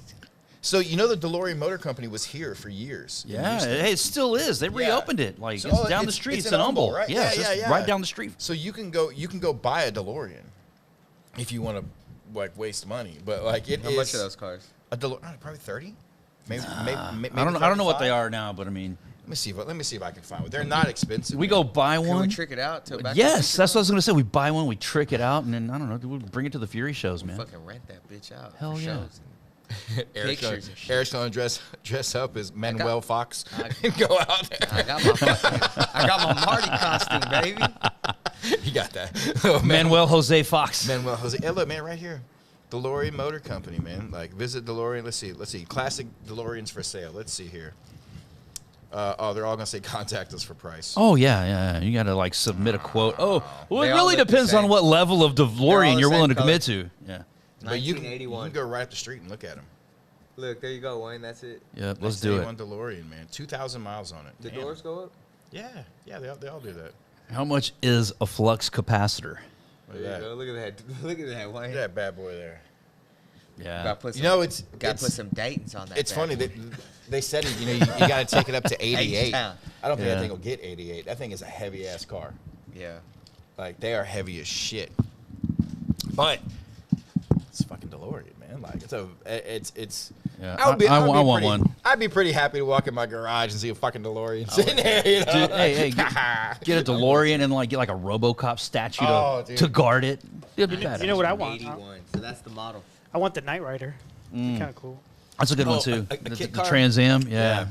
So the DeLorean Motor Company was here for years. in Yeah, Houston. hey, it still is. They reopened it. Like So- it's oh, down the it's- street. it's It's in in Humboldt, Humboldt, right? Yeah, Yeah, it's yeah, just yeah. right down the street. So you can go buy a DeLorean if you want to like waste money. But like it How is much are those cars? a DeLorean, probably 30. Maybe, maybe I don't know what they 35. are now, but I mean, Let me see if I can find one. They're not expensive. we man. go buy Can one. we trick it out to back? Yes, that's what I was gonna say. We buy one, we trick it out, and then I don't know, we bring it to the Fury shows, man. Fucking rent that bitch out. Hell for yeah. shows. Eric's pictures and shit. Eric's gonna dress up as Manuel Fox I- and go out there. I got my Marty costume, baby. You got that. Oh, Manuel Jose Fox. Manuel Jose. Hey, look, man, right here. DeLorean Motor Company, man. Like, visit DeLorean. Let's see. Classic DeLoreans for sale. Let's see here. They're all gonna say contact us for price. Oh yeah. You gotta like submit a quote. Oh, well, They it all really look the depends on same. what level of They're all DeLorean the you're willing to same commit to. Yeah. But you can 1981. go right up the street and look at them. Look, there you go, Wayne. That's it. Yeah. Let's do it. On DeLorean, man. 2,000 miles on it. The Damn. doors go up. Yeah, they all do that. How much is a flux capacitor? Look There at you go. that. Look at that. Look at that, Wayne. Look at that bad boy there. Yeah. Got put some, You know, it's got put some Daytons on that. It's bad funny boy. that they said it. You know, you got to take it up to 88. H-Town. I don't think Yeah. that thing will get 88. That thing is a heavy ass car. Yeah. Like they are heavy as shit. But it's fucking DeLorean, man. Like it's. Yeah, I would be, I I'd be want pretty- one. I'd be pretty happy to walk in my garage and see a fucking DeLorean sitting there. You know? Dude, hey, get a DeLorean and like get like a RoboCop statue Oh, dude. to guard it. It'd be You badass. know what I want? 81. So that's the model. I want the Knight Rider. Kind of cool. That's a good Oh, one too. a The kit car? Trans Am, yeah.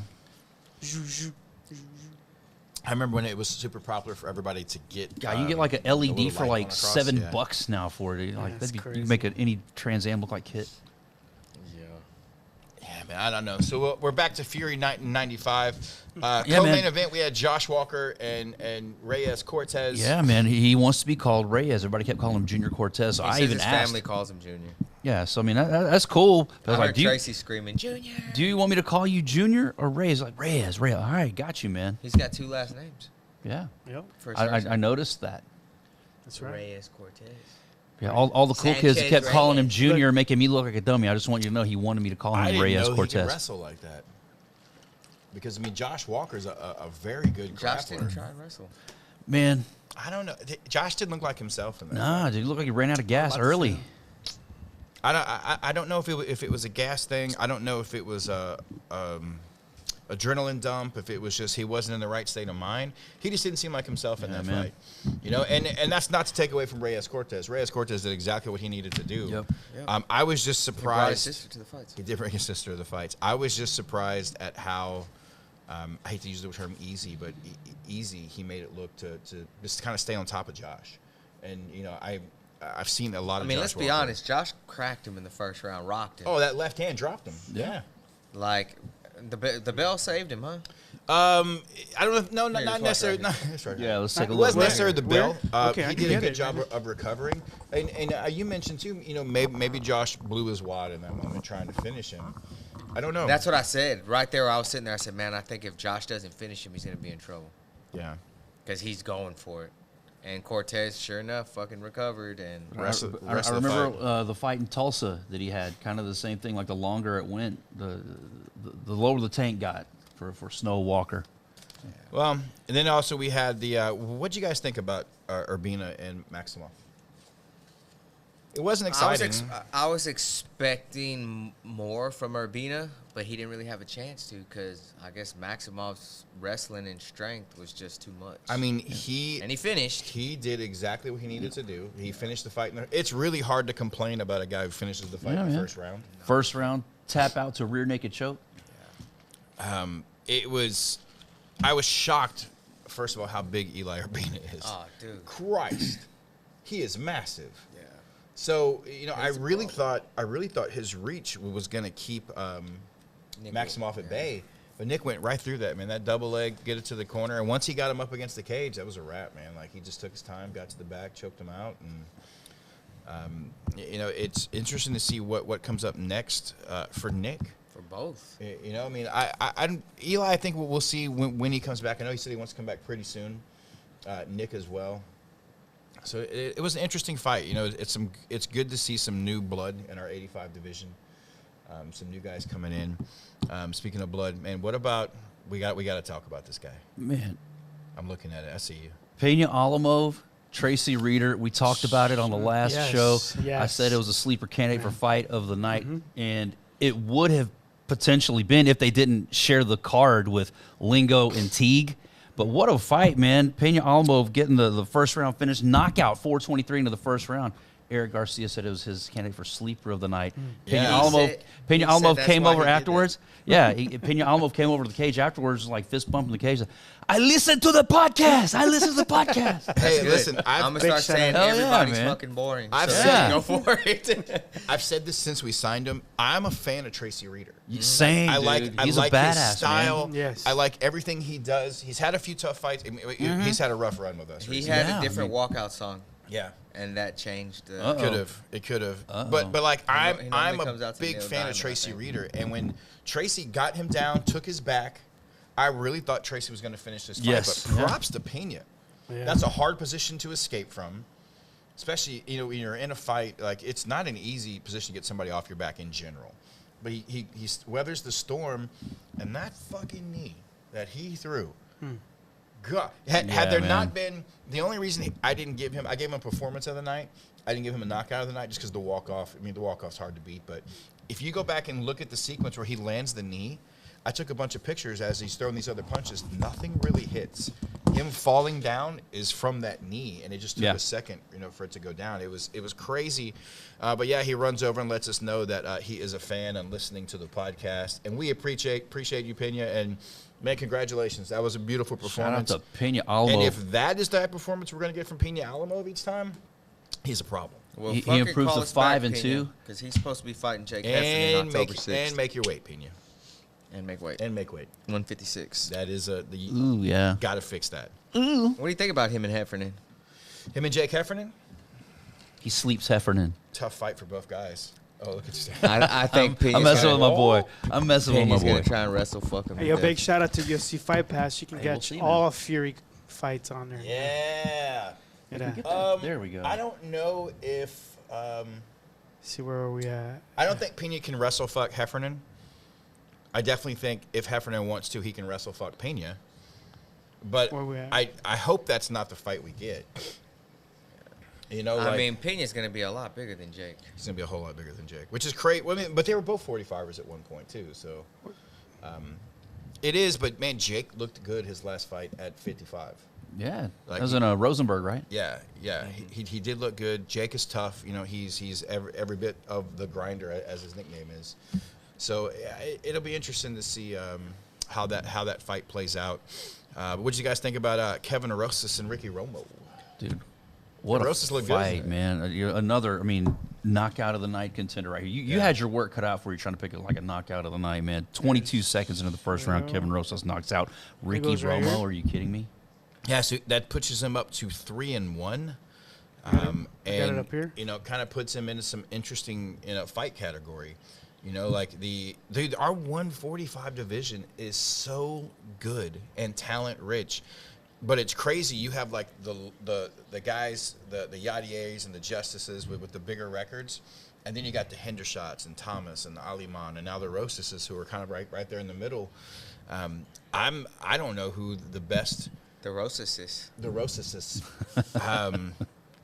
I remember when it was super popular for everybody to get. God, you can get like a the LED little for light like going across, $7 now for it. Like that's that'd be, you crazy. can make any Trans Am look like kit. Yeah, man, I don't know. So we're back to Fury Night in '95. Yeah, Co-main man. event, we had Josh Walker and Reyes Cortez. Yeah, man, he wants to be called Reyes. Everybody kept calling him Junior Cortez. So He I says even his asked. family calls him Junior. Yeah, so I mean that's cool. But I I was heard like, do you, Tracy screaming, Junior. do you want me to call you Junior or Reyes? Like Reyes. All right, got you, man. He's got 2 last names. Yeah, Yep, First I noticed that. that's right. Reyes Cortez. Yeah, all the cool kids Sanchez kept calling him Reyes. Junior, making me look like a dummy. I just want you to know he wanted me to call I him didn't Reyes know he could Cortez. wrestle like that. Because I mean, Josh Walker's a very good Josh grappler. didn't try and wrestle. Man, I don't know. Josh didn't look like himself in that. nah, dude, he looked like he ran out of gas early. I don't know if it was a gas thing. I don't know if it was a adrenaline dump. If it was just he wasn't in the right state of mind. He just didn't seem like himself in Yeah, that man. fight. You know, and that's not to take away from Reyes Cortez. Reyes Cortez did exactly what he needed to do. Yep. I was just He brought his surprised. sister to the fights. He did bring his sister to the fights. I was just surprised at how. I hate to use the term easy, but easy he made it look to just kind of stay on top of Josh. And you know, I've seen a lot I of. mean, Josh let's be Walker. honest. Josh cracked him in the first round, rocked him. Oh, that left hand dropped him. Yeah. Like, the bell saved him, huh? I don't know. No, Here, not just watch necessarily. right No, that's right. Yeah, let's take a It look. wasn't necessarily the bell. Okay, I He can did a get good it, job man. of recovering. And you mentioned too. You know, maybe Josh blew his wad in that moment trying to finish him. I don't know. That's what I said. Right there, I was sitting there. I said, man, I think if Josh doesn't finish him, he's going to be in trouble. Yeah. Because he's going for it. And Cortez, sure enough, fucking recovered. And Rest of I the remember fight. the fight in Tulsa that he had, kind of the same thing. Like the longer it went, the lower the tank got for Snow Walker. Well, and then also we had the. What do you guys think about Urbina and Maximov? It wasn't exciting. I was expecting more from Urbina, but he didn't really have a chance to because I guess Maximov's wrestling and strength was just too much. I mean, and he finished. He did exactly what he needed to do. He finished the fight. It's really hard to complain about a guy who finishes the fight in the Yeah. first round. First round tap out to rear naked choke. It was. I was shocked. First of all, how big Eli Urbina is. Oh, dude. Christ, he is massive. Yeah. So you know, I He's a really problem. thought his reach was going to keep Nick Maximov went- at bay, but Nick went right through that, man. That double leg, get it to the corner, and once he got him up against the cage, that was a wrap, man. Like he just took his time, got to the back, choked him out, and you know, it's interesting to see what comes up next for Nick. For both. You know, I mean, I Eli, I think we'll see when he comes back. I know he said he wants to come back pretty soon. Nick as well. So it was an interesting fight. You know, it's good to see some new blood in our 85 division. Some new guys coming in. Speaking of blood, man, what about we got to talk about this guy. Man, I'm looking at it. I see you. Pena Alamov Tracy Reeder, we talked about it on the last Yes, show. yes. I said it was a sleeper candidate for fight of the night, and it would have potentially been if they didn't share the card with Lingo and Teague. But what a fight, man. Pena Alamo getting the first round finish, knockout, 4:23 into the first round. Eric Garcia said it was his candidate for sleeper of the night. Pena Yeah. Alamo that's came why over he did afterwards. Yeah, Pena Alamo came over to the cage afterwards, like fist bumping the cage. I listened to the podcast. I listened to the podcast. Hey, Good. listen, I'm I've, gonna start saying Hell yeah, everybody's man. fucking boring. I've so said- go for it. I've said this since we signed him. I'm a fan of Tracy Reeder. Same, I dude. like He's I a like badass, his style. man. Yes. I like everything he does. He's had a few tough fights. I mean, He's had a rough run with us. He recently. had Yeah, a different I walkout song, Yeah. and that changed. Uh-oh. It could have. Uh-oh. But like He I'm normally a comes out to big Neil fan Diamond, of I Tracy think. Reeder, and when Tracy got him down, took his back, I really thought Tracy was going to finish this fight. Yes. But props to Pena. Yeah. That's a hard position to escape from, especially when you're in a fight. Like it's not an easy position to get somebody off your back in general. But he weathers the storm, and that fucking knee that he threw. God, had Yeah, there man. not been the only reason I gave him a performance of the night. I didn't give him a knockout of the night just because the walk off. I mean, the walk off's hard to beat, but if you go back and look at the sequence where he lands the knee, I took a bunch of pictures as he's throwing these other punches. Nothing really hits. Him falling down is from that knee, and it just took Yeah. a second, for it to go down. It was crazy, but yeah, he runs over and lets us know that he is a fan and listening to the podcast, and we appreciate you, Pena, and man, congratulations. That was a beautiful Shout out performance. to Pena Alamo. And if that is the type of performance we're going to get from Pena Alamo each time, he's a problem. Well, He fucking improves call to us back, 5-2. because he's supposed to be fighting Jake Heffernan on And October make 6th. and make your weight, Pena, And make weight. and make weight. 156. That is the Ooh, yeah. got to fix that. What do you think about him and Heffernan? Him and Jake Heffernan, He sleeps Heffernan. tough fight for both guys. Oh, look at you. I think Pena's I'm messing gonna, with my boy. I'm messing with my Pena's boy. gonna try and wrestle fuck him. Hey, to yo, death. big shout out to UFC Fight Pass. You can Hey, we'll catch see, all Fury fights on there. Yeah. Yeah. There we go. I don't know if See where are we at? I don't think Pena can wrestle fuck Heffernan. I definitely think if Heffernan wants to, he can wrestle fuck Pena. But Where we at? I hope that's not the fight we get. I mean, Pena's gonna be a lot bigger than Jake. he's gonna be a whole lot bigger than Jake, which is great. Well, I mean, but they were both 45ers at one point too, so it is. But man, Jake looked good his last fight at 55. Yeah. Like that was in Rosenberg, right? Yeah, he did look good. Jake is tough. He's every bit of the grinder, as his nickname is. So it'll be interesting to see how that fight plays out. What did you guys think about Kevin Arosas and Ricky Romo? Dude, what Rosas a looked good, fight, isn't it? man. You're another, knockout of the night contender right here. You had your work cut out for you trying to pick it like a knockout of the night, man. 22 seconds into the first round, Kevin Rosas knocks out Ricky goes right Romo. here. Are you kidding me? Yeah, so that pushes him up to 3-1. I got it And up here. kind of puts him into some interesting fight category. Like our 145 division is so good and talent rich, but it's crazy. You have like the guys, the Yadiers and the Justices with the bigger records, and then you got the Hendershots and Thomas and the Aliman and now the Rosises who are kind of right there in the middle. I don't know who the best. The Rosas. The Rosises.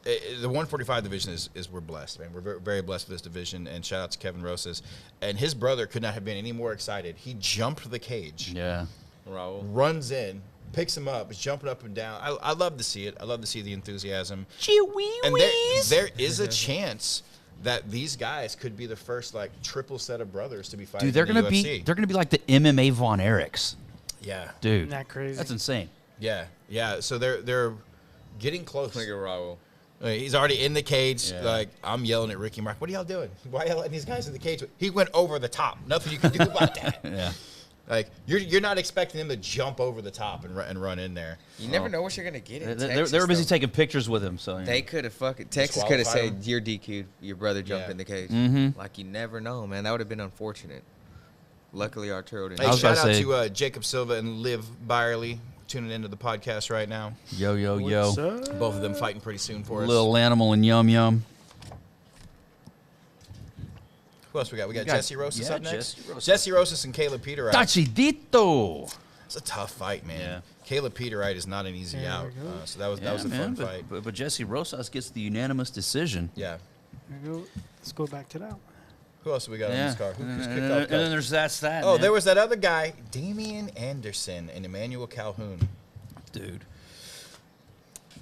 The 145 division is we're blessed, man. We're very, very blessed with this division, and shout out to Kevin Rosas. And his brother could not have been any more excited. He jumped the cage, Yeah. Raul. runs in, picks him up, is jumping up and down. I love to see it. I love to see the enthusiasm. And there is a chance that these guys could be the first triple set of brothers to be fighting. Dude, they're in the gonna UFC. be like the MMA Von Erichs. Yeah, Dude. Isn't that crazy? That's insane. yeah. So they're getting close. Look at Raul. He's already in the cage. Yeah. I'm yelling at Ricky Mark. What are y'all doing? Why are y'all letting these guys in the cage? He went over the top. Nothing you can do about that. Yeah. You're not expecting him to jump over the top and run in there. You never know what you're gonna get in Texas. They were busy though. taking pictures with him. So They could have Texas could have Disqualified said him. you're DQ'd. Your brother jumped Yeah. in the cage. Mhm. Like you never know, man. That would have been unfortunate. Luckily, Arturo didn't. Hey, I was shout about out to say- to Jacob Silva and Liv Byerly tuning into the podcast right now. yo, What's up? Both of them fighting pretty soon for us. little animal and yum yum. Who else we got? We got got- Jesse Rosas yeah, up next. Jesse Rosas. Jesse Rosas and Caleb Peter. Tachidito. It's a tough fight, man. Yeah. Caleb Peterite is not an easy There out. we go. So that was a man, fun fight. But Jesse Rosas gets the unanimous decision. Yeah. There we go. Let's go back to that one. Who else we got on Yeah. this card? Who's And kicked off then card? there's that. Oh, man. there was that other guy, Damian Anderson and Emmanuel Calhoun. Dude.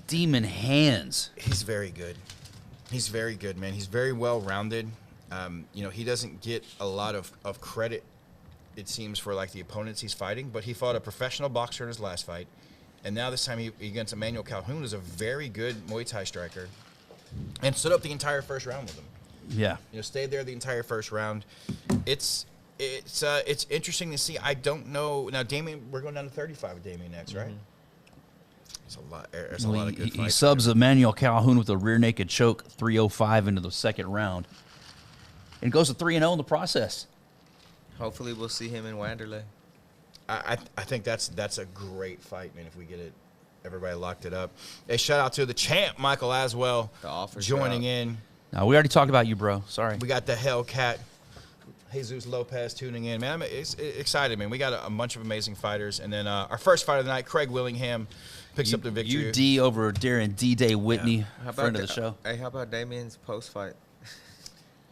Demon hands. He's very good. He's very good, man. He's very well-rounded. He doesn't get a lot of credit, it seems, for like the opponents he's fighting, but he fought a professional boxer in his last fight. And now this time he against Emmanuel Calhoun, who's a very good Muay Thai striker, and stood up the entire first round with him. Yeah. Stayed there the entire first round. It's interesting to see. I don't know. Now, Damian, we're going down to 35 with Damian next, right? It's a lot. There's a lot of good He fights. subs Emmanuel Calhoun with a rear naked choke, 305 into the second round, and goes to 3-0 in the process. Hopefully, we'll see him in Wanderlei. I think that's a great fight, man. If we get it, everybody locked it up. Hey, shout out to the champ Michael Aswell The offers joining are out. in. Now, we already talked about you, bro. Sorry. We got the Hellcat, Jesus Lopez tuning in. Man, I'm excited, man. We got a bunch of amazing fighters. And then our first fight of the night, Craig Willingham, picks up the victory. UD over Darren D-Day Whitney, friend of the show. Hey, how about Damian's post-fight?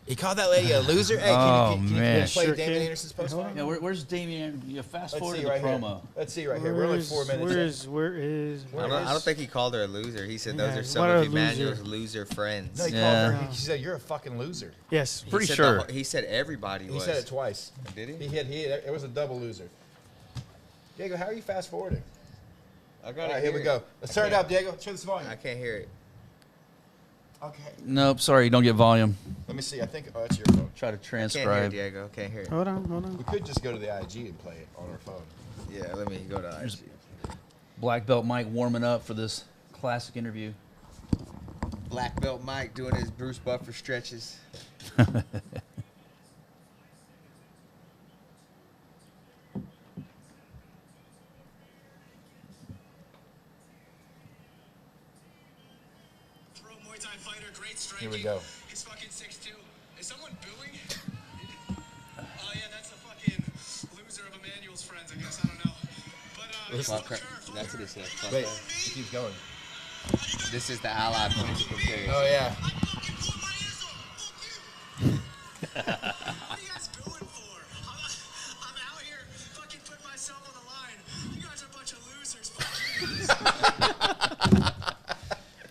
He called that lady a loser. Hey, Oh, can you man. play Sure Damian can. Anderson's post fight? Yeah, where's Damien? You fast Let's forward see to the right promo. here. Let's see right here. We're only 4 minutes. Where is? I don't think he called her a loser. He said those Yeah, are some what of a No, Emmanuel's loser friends. he Yeah. called her. He said, "You're a fucking loser." Yes. He Pretty said sure. he said everybody He was. said it twice. Did he? It was a double loser. Diego, how are you fast forwarding? I got All it. right, here we go. Let's turn it up, Diego. Turn this volume. I can't hear it. Okay. Nope, sorry, you don't get volume. Let me see. I think. Oh, it's your phone. Try to Can't hear it, transcribe. Diego. Can't hear it. Hold on. We could just go to the IG and play it on our phone. Yeah, let me go to IG. Black Belt Mike warming up for this classic interview. Black Belt Mike doing his Bruce Buffer stretches. Pro Muay Thai fighter, great striking. Here we go. He's fucking 6'2". Is someone booing? Oh yeah, that's a fucking loser of Emmanuel's friends, I guess. I don't know. But yeah, Fuck her. fuck her. That's what it says. Fuck Wait, her. it keeps going. This is the Allied political carrier. Oh yeah. I fucking blew my ears off. Fuck you. What are you guys going for? I'm out here fucking putting myself on the line. You guys are a bunch of losers. Fuck you guys.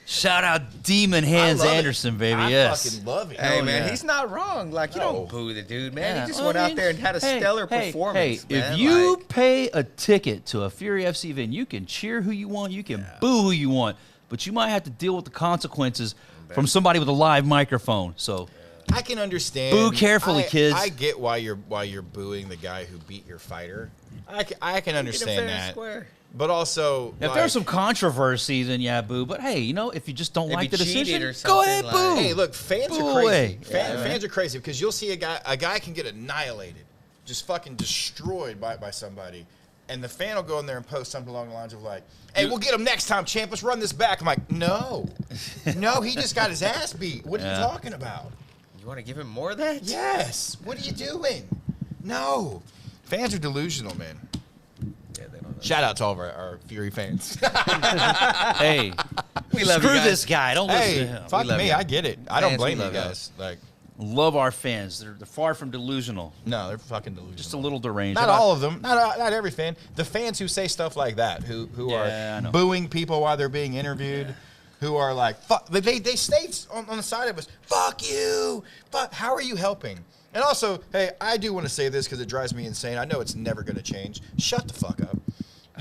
Shout out Demon Hands I love it. Anderson, baby. I yes. fucking love it. Hey Hell man, yeah. he's not wrong. Like you No. don't boo the dude, man. Yeah. He just Well, went I out mean, there and had a hey, stellar hey, performance. Hey, man. if you Like, pay a ticket to a Fury FC event, you can cheer who you want, you can boo who you want, but you might have to deal with the consequences from somebody with a live microphone. So I can understand. Boo carefully, kids. I get why you're booing the guy who beat your fighter. I can get him fair understand and that. square. But also, if there's some controversy, then yeah, boo. But hey, if you just don't If like he the cheated decision, or go something, ahead, like- boo. hey, look, fans Boo are crazy. away. Fans are crazy because you'll see a guy can get annihilated, just fucking destroyed by somebody, and the fan will go in there and post something along the lines of like, "Hey, we'll get him next time, champ. Let's run this back." I'm like, no, he just got his ass beat. What are you Yeah. talking about? You want to give him more of that? Yes. What are you doing? No. Fans are delusional, man. Yeah, they don't know. Shout out to all of our Fury fans. Hey, We love screw you guys. this guy. Don't listen to Hey, him. fuck love me. you. I get it. I don't Fans, we blame you love you. guys. Like, Love our fans. They're far from delusional. no, they're fucking delusional. Just a little deranged. Not all of them. Not every fan. The fans who say stuff like that, who Yeah, I are know. booing people while they're being interviewed, who are like, fuck. They state on the side of us, fuck you. Fuck. How are you helping? And also, hey, I do want to say this because it drives me insane. I know it's never going to change. Shut the fuck up.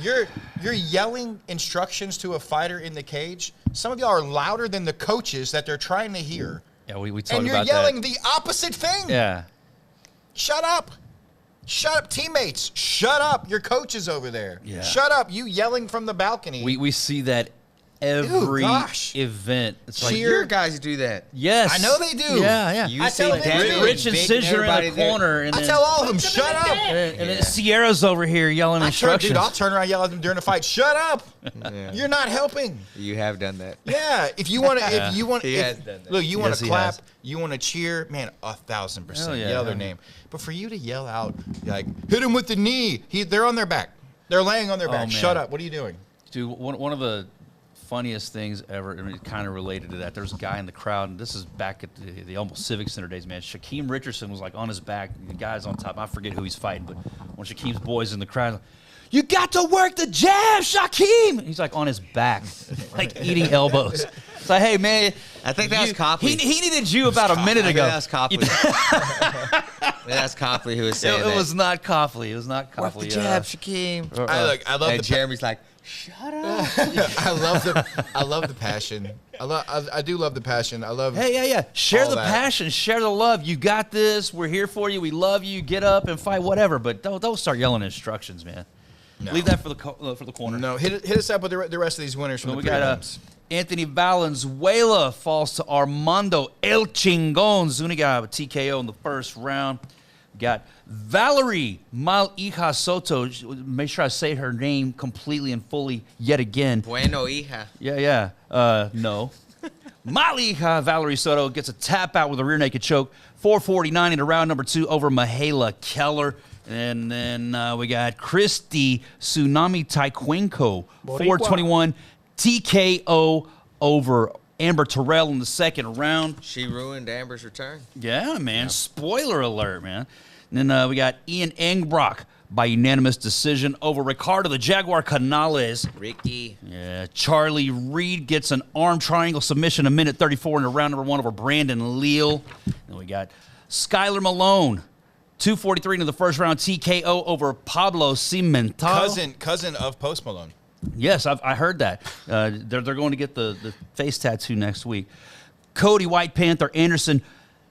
You're yelling instructions to a fighter in the cage. Some of y'all are louder than the coaches that they're trying to hear. Yeah, we talked And you're about yelling that. the opposite thing. Yeah. Shut up. Shut up, teammates. Shut up. Your coaches over there. Yeah. Shut up. You yelling from the balcony. We see that every gosh. event. It's like, Cheer. Your guys do that. yes. I know they do. Yeah, yeah. You I see tell them Devin to. and Rich and Vic Scissor in everybody the there. corner. And I then, tell all of them, shut up. and then Sierra's over here yelling instructions. I'll turn around and yell at them during the fight. Shut up. Yeah. You're not helping. You have done that. Yeah. If you want to, if you want, He if- has done that. look, you want Yes, to he clap, has. you want to cheer, man, 1,000%. Hell yeah. Yell their name. But for you to yell out, like, hit him with the knee. They're on their back. They're laying on their back. man. Shut up. What are you doing? Dude, one of the funniest things ever, I mean, kind of related to that. There's a guy in the crowd, and this is back at the almost Civic Center days, man. Shaquem Richardson was like on his back. The guy's on top. I forget who he's fighting, but one of Shaquem's boys in the crowd, like, you got to work the jab, Shaquem. He's like on his back, like eating elbows. It's like, hey, man. I think that's Copley. He needed you about a minute ago. That's Copley. That's Copley who was saying It was not Copley. It was not Work Copley. the jab, Shaquem. I love And the Jeremy's like, shut up. I love the passion. I do love the passion. I love. Hey, yeah. Share all the that. passion. Share the love. You got this. We're here for you. We love you. Get up and fight, whatever. But don't start yelling instructions, man. No. Leave that for the corner. No, hit us up with the rest of these winners from So the we got prelims. Anthony Valenzuela falls to Armando El Chingon. Zuniga with TKO in the first round. We got Valerie Malhija Soto. Make sure I say her name completely and fully yet again. Bueno, hija. Yeah. No. Malhija Valerie Soto gets a tap out with a rear naked choke. 4:49 into round number 2 over Mihaela Keller. And then we got Christy Tsunami Taekwondo. Boricua. 4:21 TKO over Amber Terrell in the second round. She ruined Amber's return. Yeah, man. Spoiler alert, man. And then we got Ian Engbrock by unanimous decision over Ricardo the Jaguar Canales. Ricky. Yeah, Charlie Reed gets an arm triangle submission a minute 34 into round number 1 over Brandon Leal. And we got Skylar Malone, 2:43 into the first round TKO over Pablo Cimental. Cousin of Post Malone. Yes, I heard that. They're going to get the face tattoo next week. Cody White Panther Anderson,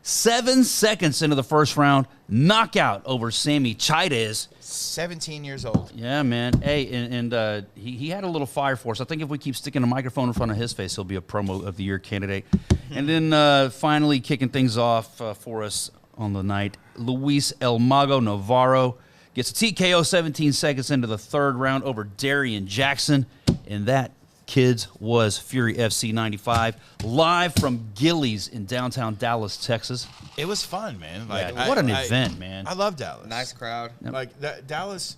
7 seconds into the first round, knockout over Sammy Chaidez. 17 years old. Yeah, man. Hey, and he had a little fire for us. I think if we keep sticking a microphone in front of his face, he'll be a promo of the year candidate. And then finally kicking things off for us on the night, Luis El Mago Navarro gets a TKO 17 seconds into the third round over Darian Jackson. And that, kids, was Fury FC 95, live from Gillies in downtown Dallas, Texas. It was fun, man. Yeah, what an event, man. I love Dallas. Nice crowd. Like Dallas.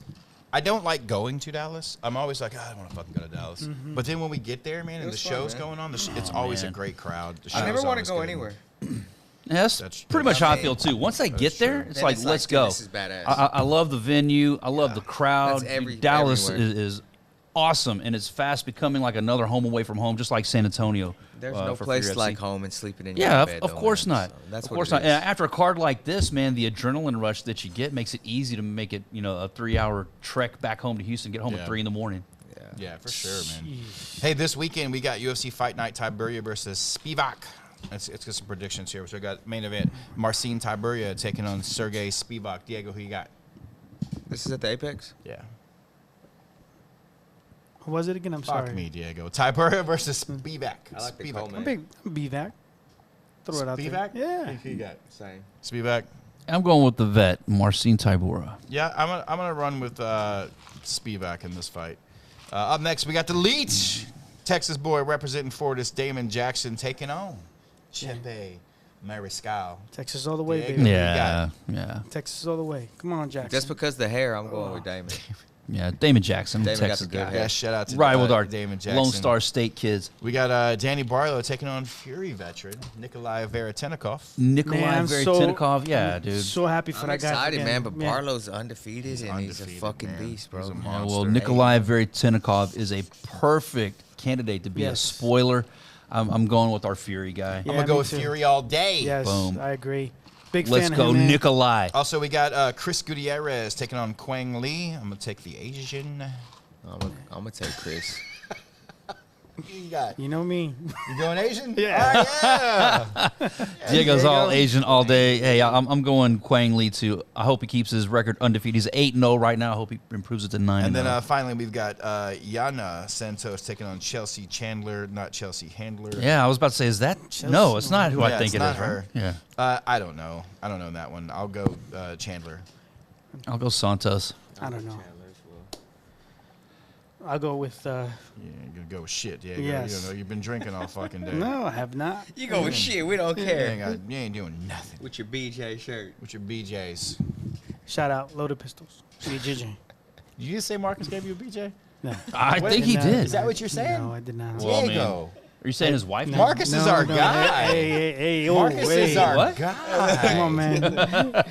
I don't like going to Dallas. I'm always like, I don't want to fucking go to Dallas. But then when we get there, man, and the was fun, show's man. going on, it's always man. a great crowd. The I never show's want to always go good. anywhere. Yeah, that's pretty much how I feel too. Once I get there, true. it's Then like, it's let's like, go. dude, this is badass. I love the venue. I love the crowd. That's Dallas everywhere. is awesome, and it's fast becoming like another home away from home, just like San Antonio. There's for no Fury place FC. like home and sleeping in your Yeah, bed. of though, course man. not. So that's of what course it not. is. And after a card like this, man, the adrenaline rush that you get makes it easy to make it, a 3-hour trek back home to Houston, get home Yeah. at 3 in the morning. Yeah, for sure, man. Hey, this weekend we got UFC Fight Night Tybura versus Spivac. Let's get some predictions here. So we got main event Marcin Tybura taking on Sergey Spivac. Diego, who you got? This is at the Apex? Yeah. Who was it again? I'm sorry. Fuck me, Diego. Tybura versus Spivac. I like the Spivac. Coleman. I'm big BVAC. Throw it out Spivac? there. Yeah. Who you got? Same. Spivac. I'm going with the vet, Marcin Tybura. Yeah, I'm gonna run with Spivac in this fight. Up next, we got the Leech, Texas boy representing Fortis, Damon Jackson taking on Chepe Mariscal. Texas all the way, Diego. baby. Yeah. Yeah. Texas all the way. Come on, Jackson. Just because the hair, I'm going with Damon. Yeah, Damon Jackson, Damon got Texas the good guy. hair. Yeah, shout out to Right with our Damon Jackson. Lone Star State kids. We got Danny Barlow taking on Fury veteran Nikolai Veretennikov. Nikolai Man, I'm Veretennikov, yeah, dude. So happy for I'm that guy. excited, again. man, but Yeah. Barlow's undefeated, and he's a undefeated, fucking man. beast, bro. He's a Yeah, monster. well, Nikolai Veretennikov is a perfect candidate to be a Yes. spoiler. I'm going with our Fury guy. Yeah, I'm gonna go me with too. Fury all day. Yes, Boom. I agree. Big Let's fan go, of him, man. Nikolai. Also, we got Chris Gutierrez taking on Quang Lee. I'm gonna take the Asian. I'm gonna take Chris. Who you got? You know me. You going Asian? Yeah. Oh, yeah. Diego's all Diego. Asian all day. Hey, I'm going Quang Lee too. I hope he keeps his record undefeated. He's 8-0 right now. I hope he improves it to 9. And then finally, we've got Yana Santos taking on Chelsea Chandler, not Chelsea Handler. yeah, I was about to say, is that? No, it's not who I Yeah, think it's it not is. Right? her. Yeah, I don't know. I don't know that one. I'll go Chandler. I'll go Santos. I don't know. I'll go with. Yeah, you're gonna go with shit, Diego. Yes. You don't know. You've been drinking all fucking day. No, I have not. You go with shit. We don't You care. ain't doing nothing With your BJ shirt. with your BJs. Shout out, Loaded Pistols. CJJ. Did you just say Marcus gave you a BJ? No. I think he did. Is that what you're saying? No, I did not. Well, I mean, Diego. Are you saying his wife? No. Marcus is our guy. Hey, oh, Marcus hey. is our What? guy. Come on, man.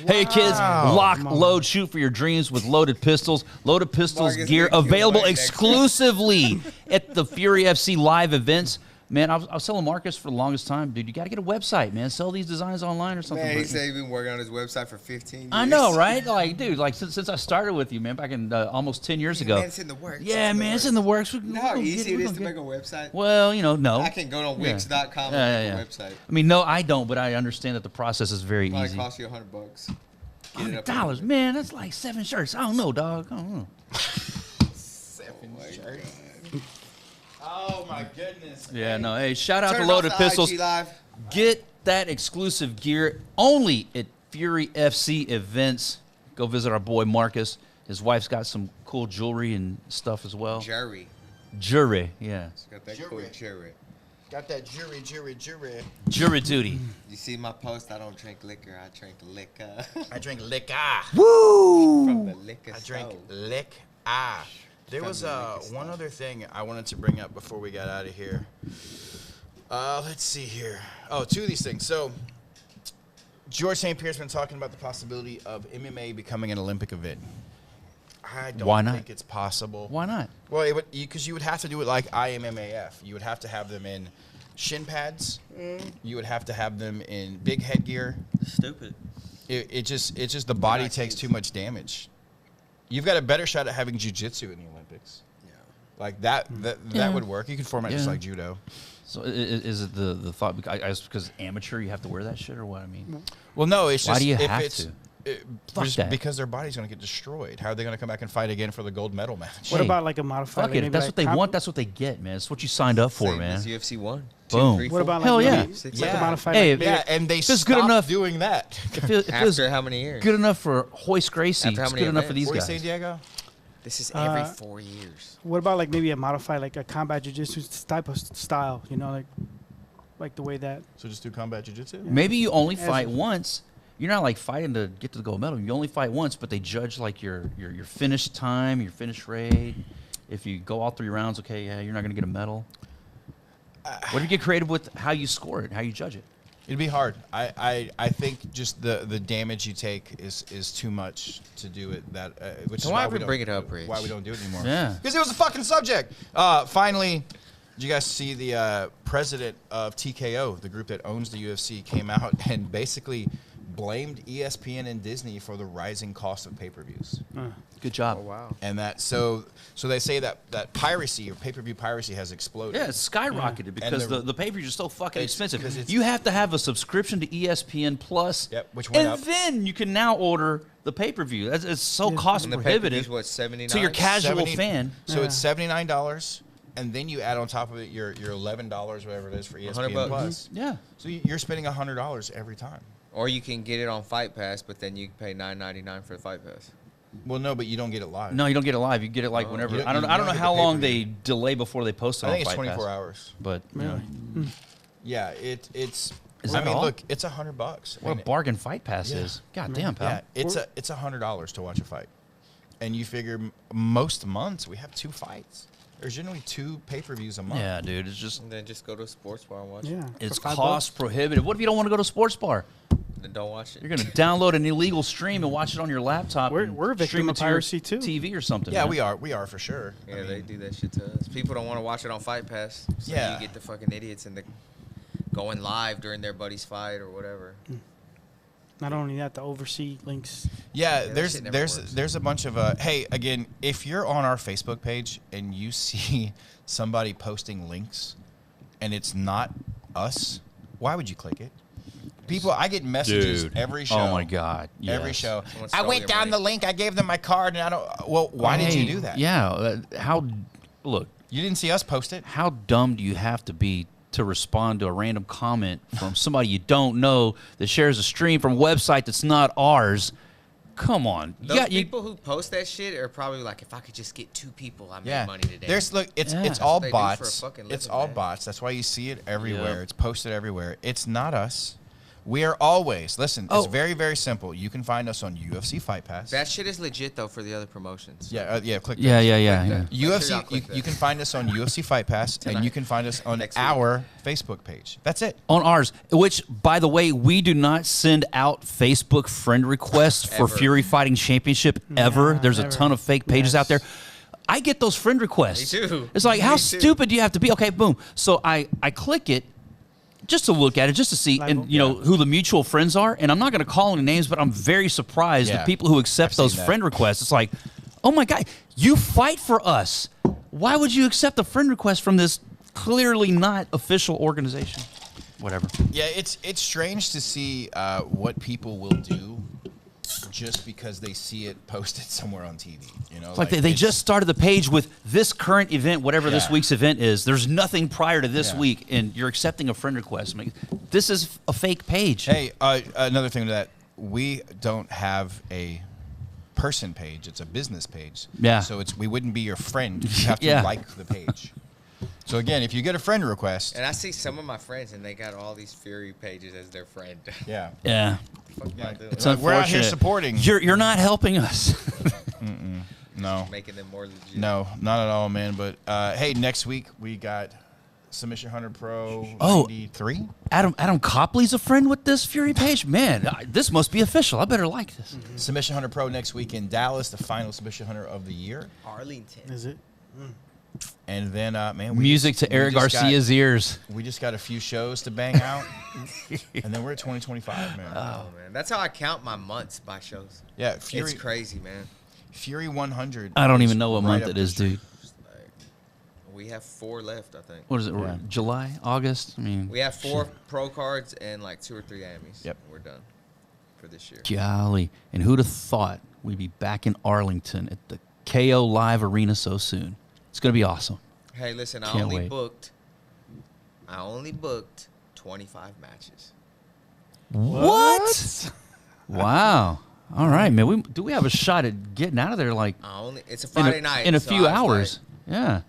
Hey kids, Wow. lock, Come on. load, shoot for your dreams with Loaded Pistols. Loaded Pistols Marcus gear makes you available right next to exclusively at the Fury FC live events. Man, I was selling Marcus for the longest time. Dude, you got to get a website, man. Sell these designs online or something. Man, he But- said he's been working on his website for 15 years. I know, right? Like, dude, like since I started with you, man, back in almost 10 years ago. Man, it's in the works. Yeah, man, it's in the works. You know how easy it is to make a website? Well, you know, no. I can go on Wix.com Yeah, and yeah, make a website. I mean, no, I don't, but I understand that the process is very Probably easy. cost you $100. Get it up $100, man, that's like 7 shirts. I don't know, dog. I don't know. 7 shirts. Oh my goodness. Yeah, no. Hey, shout out Turn to off Loaded the Pistols. IG Live. Get that exclusive gear only at Fury FC events. Go visit our boy Marcus. His wife's got some cool jewelry and stuff as well. Jerry. Jury, yeah. It's got that Jury. cool jury. Got that jury. Jury duty. You see my post? I don't drink liquor. I drink liquor. I drink liquor. From the liquor I drink store. liquor. There was From the liquor one store. other thing I wanted to bring up before we got out of here. Let's see here. Oh, two of these things. So, George St. Pierre's been talking about the possibility of MMA becoming an Olympic event. I don't Why not? think it's possible. Why not? Well, it would, because you would have to do it like IMMAF. You would have to have them in shin pads. You would have to have them in big headgear. Stupid. It's just the body not takes cute. too much damage. You've got a better shot at having jiu-jitsu in the Olympics. Yeah. Like that Yeah. would work. You could format just Yeah. like judo. So is it the thought? I guess because amateur, you have to wear that shit, or what? I mean, Well, no, it's Why just do you if have it's to? Fuck Just that. because their body's going to get destroyed. How are they going to come back and fight again for the gold medal match? What Hey, about like a modified? fuck like it. If maybe that's like what they comp- want, that's what they get, man. It's what you signed up for, Same man. as UFC 1. Boom. 2, 3, What about like Hell yeah. maybe, like Yeah. a modified? Hey, like, Yeah, and they If it's stopped good enough- doing that. It feels After how many years? good enough for Hoist Gracie. After how It's many good enough for events? these What do you guys. say, Diego? This is every Uh, 4 years. what about like maybe a modified like a combat jiu-jitsu type of style? You know, like the way that. So just do combat jiu-jitsu? Maybe you only As fight a- once. You're not like fighting to get to the gold medal. You only fight once, but they judge like your finish time, your finish rate. If you go all 3 rounds, okay, yeah, you're not gonna get a medal. What if you get creative with how you score it, how you judge it? It'd be hard. I think just the damage you take is too much to do it. That which Don't is why ever we don't bring it up, Rich. Why we don't do it anymore? Yeah. because it was a fucking subject. Finally, did you guys see the president of TKO, the group that owns the UFC, came out and basically blamed ESPN and Disney for the rising cost of pay-per-views. Good job. Oh, wow. And that so they say that piracy or pay-per-view piracy has exploded. Yeah, it's skyrocketed because the- the pay-per-views are so fucking It's- 'cause expensive. it's- You have to have a subscription to ESPN Plus. Yep, which went and up. then you can now order the pay-per-view. It's so cost And the prohibitive pay-per-view's what, 79? to your casual 70 fan. So Yeah. it's $79, and then you add on top of it your $11, whatever it is for ESPN $100. Plus. Yeah. So you're spending $100 every time. Or you can get it on Fight Pass, but then you pay $9.99 for the Fight Pass. Well, no, but you don't get it live. No, you don't get it live. You get it like Oh. whenever. You don't- I don't. you I don't know don't get how the long pay-per-view. they delay before they post it I on think it's Fight 24 Pass. hours. But you know, Yeah, it's. Is I that mean, all? look, it's $100. what a And bargain Fight Pass Yeah. is. God damn, pal. Yeah, it's $100 to watch a fight, and you figure most months we have 2 fights. There's generally 2 pay-per-views a month. Yeah, dude. It's just And then just go to a sports bar and watch Yeah. it. it's for $5. cost prohibitive. What if you don't want to go to a sports bar? Then don't watch it. You're gonna download an illegal stream and watch it on your laptop. We're- and we're a victim stream it of to your piracy, too. TV or something. Yeah, man. we are for sure. I Yeah, mean, they do that shit to us. People don't want to watch it on Fight Pass. So Yeah. you get the fucking idiots and the going live during their buddy's fight or whatever. Not only that, the overseas links. Yeah, that there's shit never works. there's a bunch of hey, again, if you're on our Facebook page and you see somebody posting links and it's not us, why would you click it? People, I get messages Dude. every show. Oh my God. Every yes. show. Someone I stole went your down money. the link. I gave them my card, and I don't. Well, why did you Hey, do that? Yeah. How? Look. You didn't see us post it. How dumb do you have to be to respond to a random comment from somebody you don't know that shares a stream from a website that's not ours? Come on. Those people who post that shit are probably like, if I could just get 2 people, I Yeah. made money today. There's look. It's Yeah. it's That's all what they do for a bots. fucking It's living, all man. bots. That's why you see it everywhere. Yeah. It's posted everywhere. It's not us. We are always, listen, Oh. it's very, very simple. You can find us on UFC Fight Pass. That shit is legit though for the other promotions. Yeah, click Yeah, that. yeah. Make sure y'all UFC, click that. you can find us on UFC Fight Pass, and you can find us on Next week. our Facebook page. That's it. On ours, which, by the way, we do not send out Facebook friend requests for Ever. Fury Fighting Championship ever. Nah, There's a never. ton of fake pages out there. Yes. I get those friend requests. Me too. It's like, how Me too. stupid do you have to be? Okay, boom. So I click it just to look at it, just to see, Like, and you know who the mutual friends are. And I'm not going to call any names, but I'm very surprised Yeah. the people who accept I've seen those that. friend requests. It's like, oh my god, you fight for us. Why would you accept a friend request from this clearly not official organization? Whatever. Yeah, it's strange to see what people will do just because they see it posted somewhere on TV. You know, Like they it's- just started the page with this current event, whatever this Yeah. week's event is. There's nothing prior to this Yeah. week, and you're accepting a friend request. I'm like, this is a fake page. Hey, another thing to that, we don't have a person page; it's a business page. Yeah. So we wouldn't be your friend. You have to Yeah. like the page. So again, if you get a friend request, And I see some of my friends, and they got all these Fury pages as their friend. yeah, Yeah, Fuck y'all doing? it's Like, we're out here unfortunate. supporting. You're not helping us. No, Making them more legit. no, not at all, man. But hey, next week we got Submission Hunter Pro Oh. 93. Adam Copley's a friend with this Fury page. Man, this must be official. I better like this. Submission Hunter Pro next week in Dallas, the final Submission Hunter of the year. Arlington. Is it? And then, man, Music to Eric Garcia's ears. We just got a few shows to bang out, and then we're at 2025, man. Oh man, that's how I count my months by shows. Yeah, Fury. It's crazy, man. Fury 100. I don't is even know what right month up it the is, street. dude. Like, we have 4 left, I think. What is it? Yeah. July, August? I mean, We have 4 pro cards and like 2 or 3 Emmys. Yep. We're done for this year. golly. And who'd have thought we'd be back in Arlington at the KO Live Arena so soon? It's gonna be awesome. Hey, listen, I Can't only wait. booked 25 matches. What? Wow. All right, man. Do we have a shot at getting out of there like It's a in Friday a, night. in a so few I was hours? Yeah. like,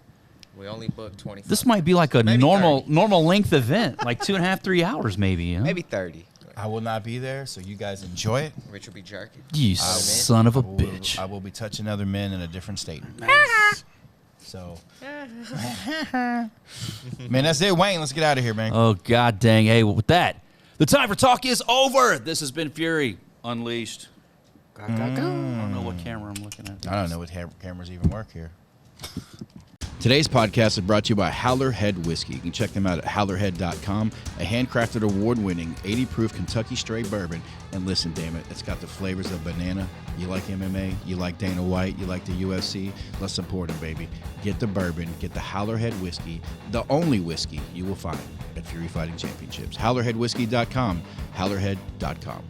we only booked 25. This might be like a Maybe normal 30. normal length event, like 2.5, 3 hours maybe. You know? maybe 30. I will not be there, so you guys enjoy it. Rich will be jerking. You son of a I will- bitch. I will be touching other men in a different state. So, man, that's it, Wayne. Let's get out of here, man. Oh, god dang. Hey, well, with that, the time for talk is over. This has been Fury Unleashed. I don't know what camera I'm looking at. I don't know what cameras even work here. Today's podcast is brought to you by Howler Head Whiskey. You can check them out at howlerhead.com, a handcrafted, award-winning, 80-proof Kentucky straight bourbon. And listen, damn it, it's got the flavors of banana. You like MMA, you like Dana White, you like the UFC. Let's support them, baby. Get the bourbon, get the Howler Head Whiskey, the only whiskey you will find at Fury Fighting Championships. HowlerheadWhiskey.com, howlerhead.com.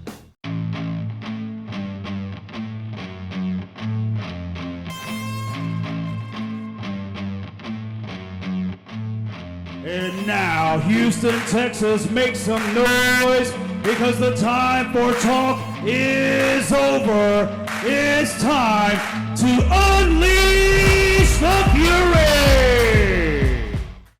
And now, Houston, Texas, make some noise because the time for talk is over. It's time to unleash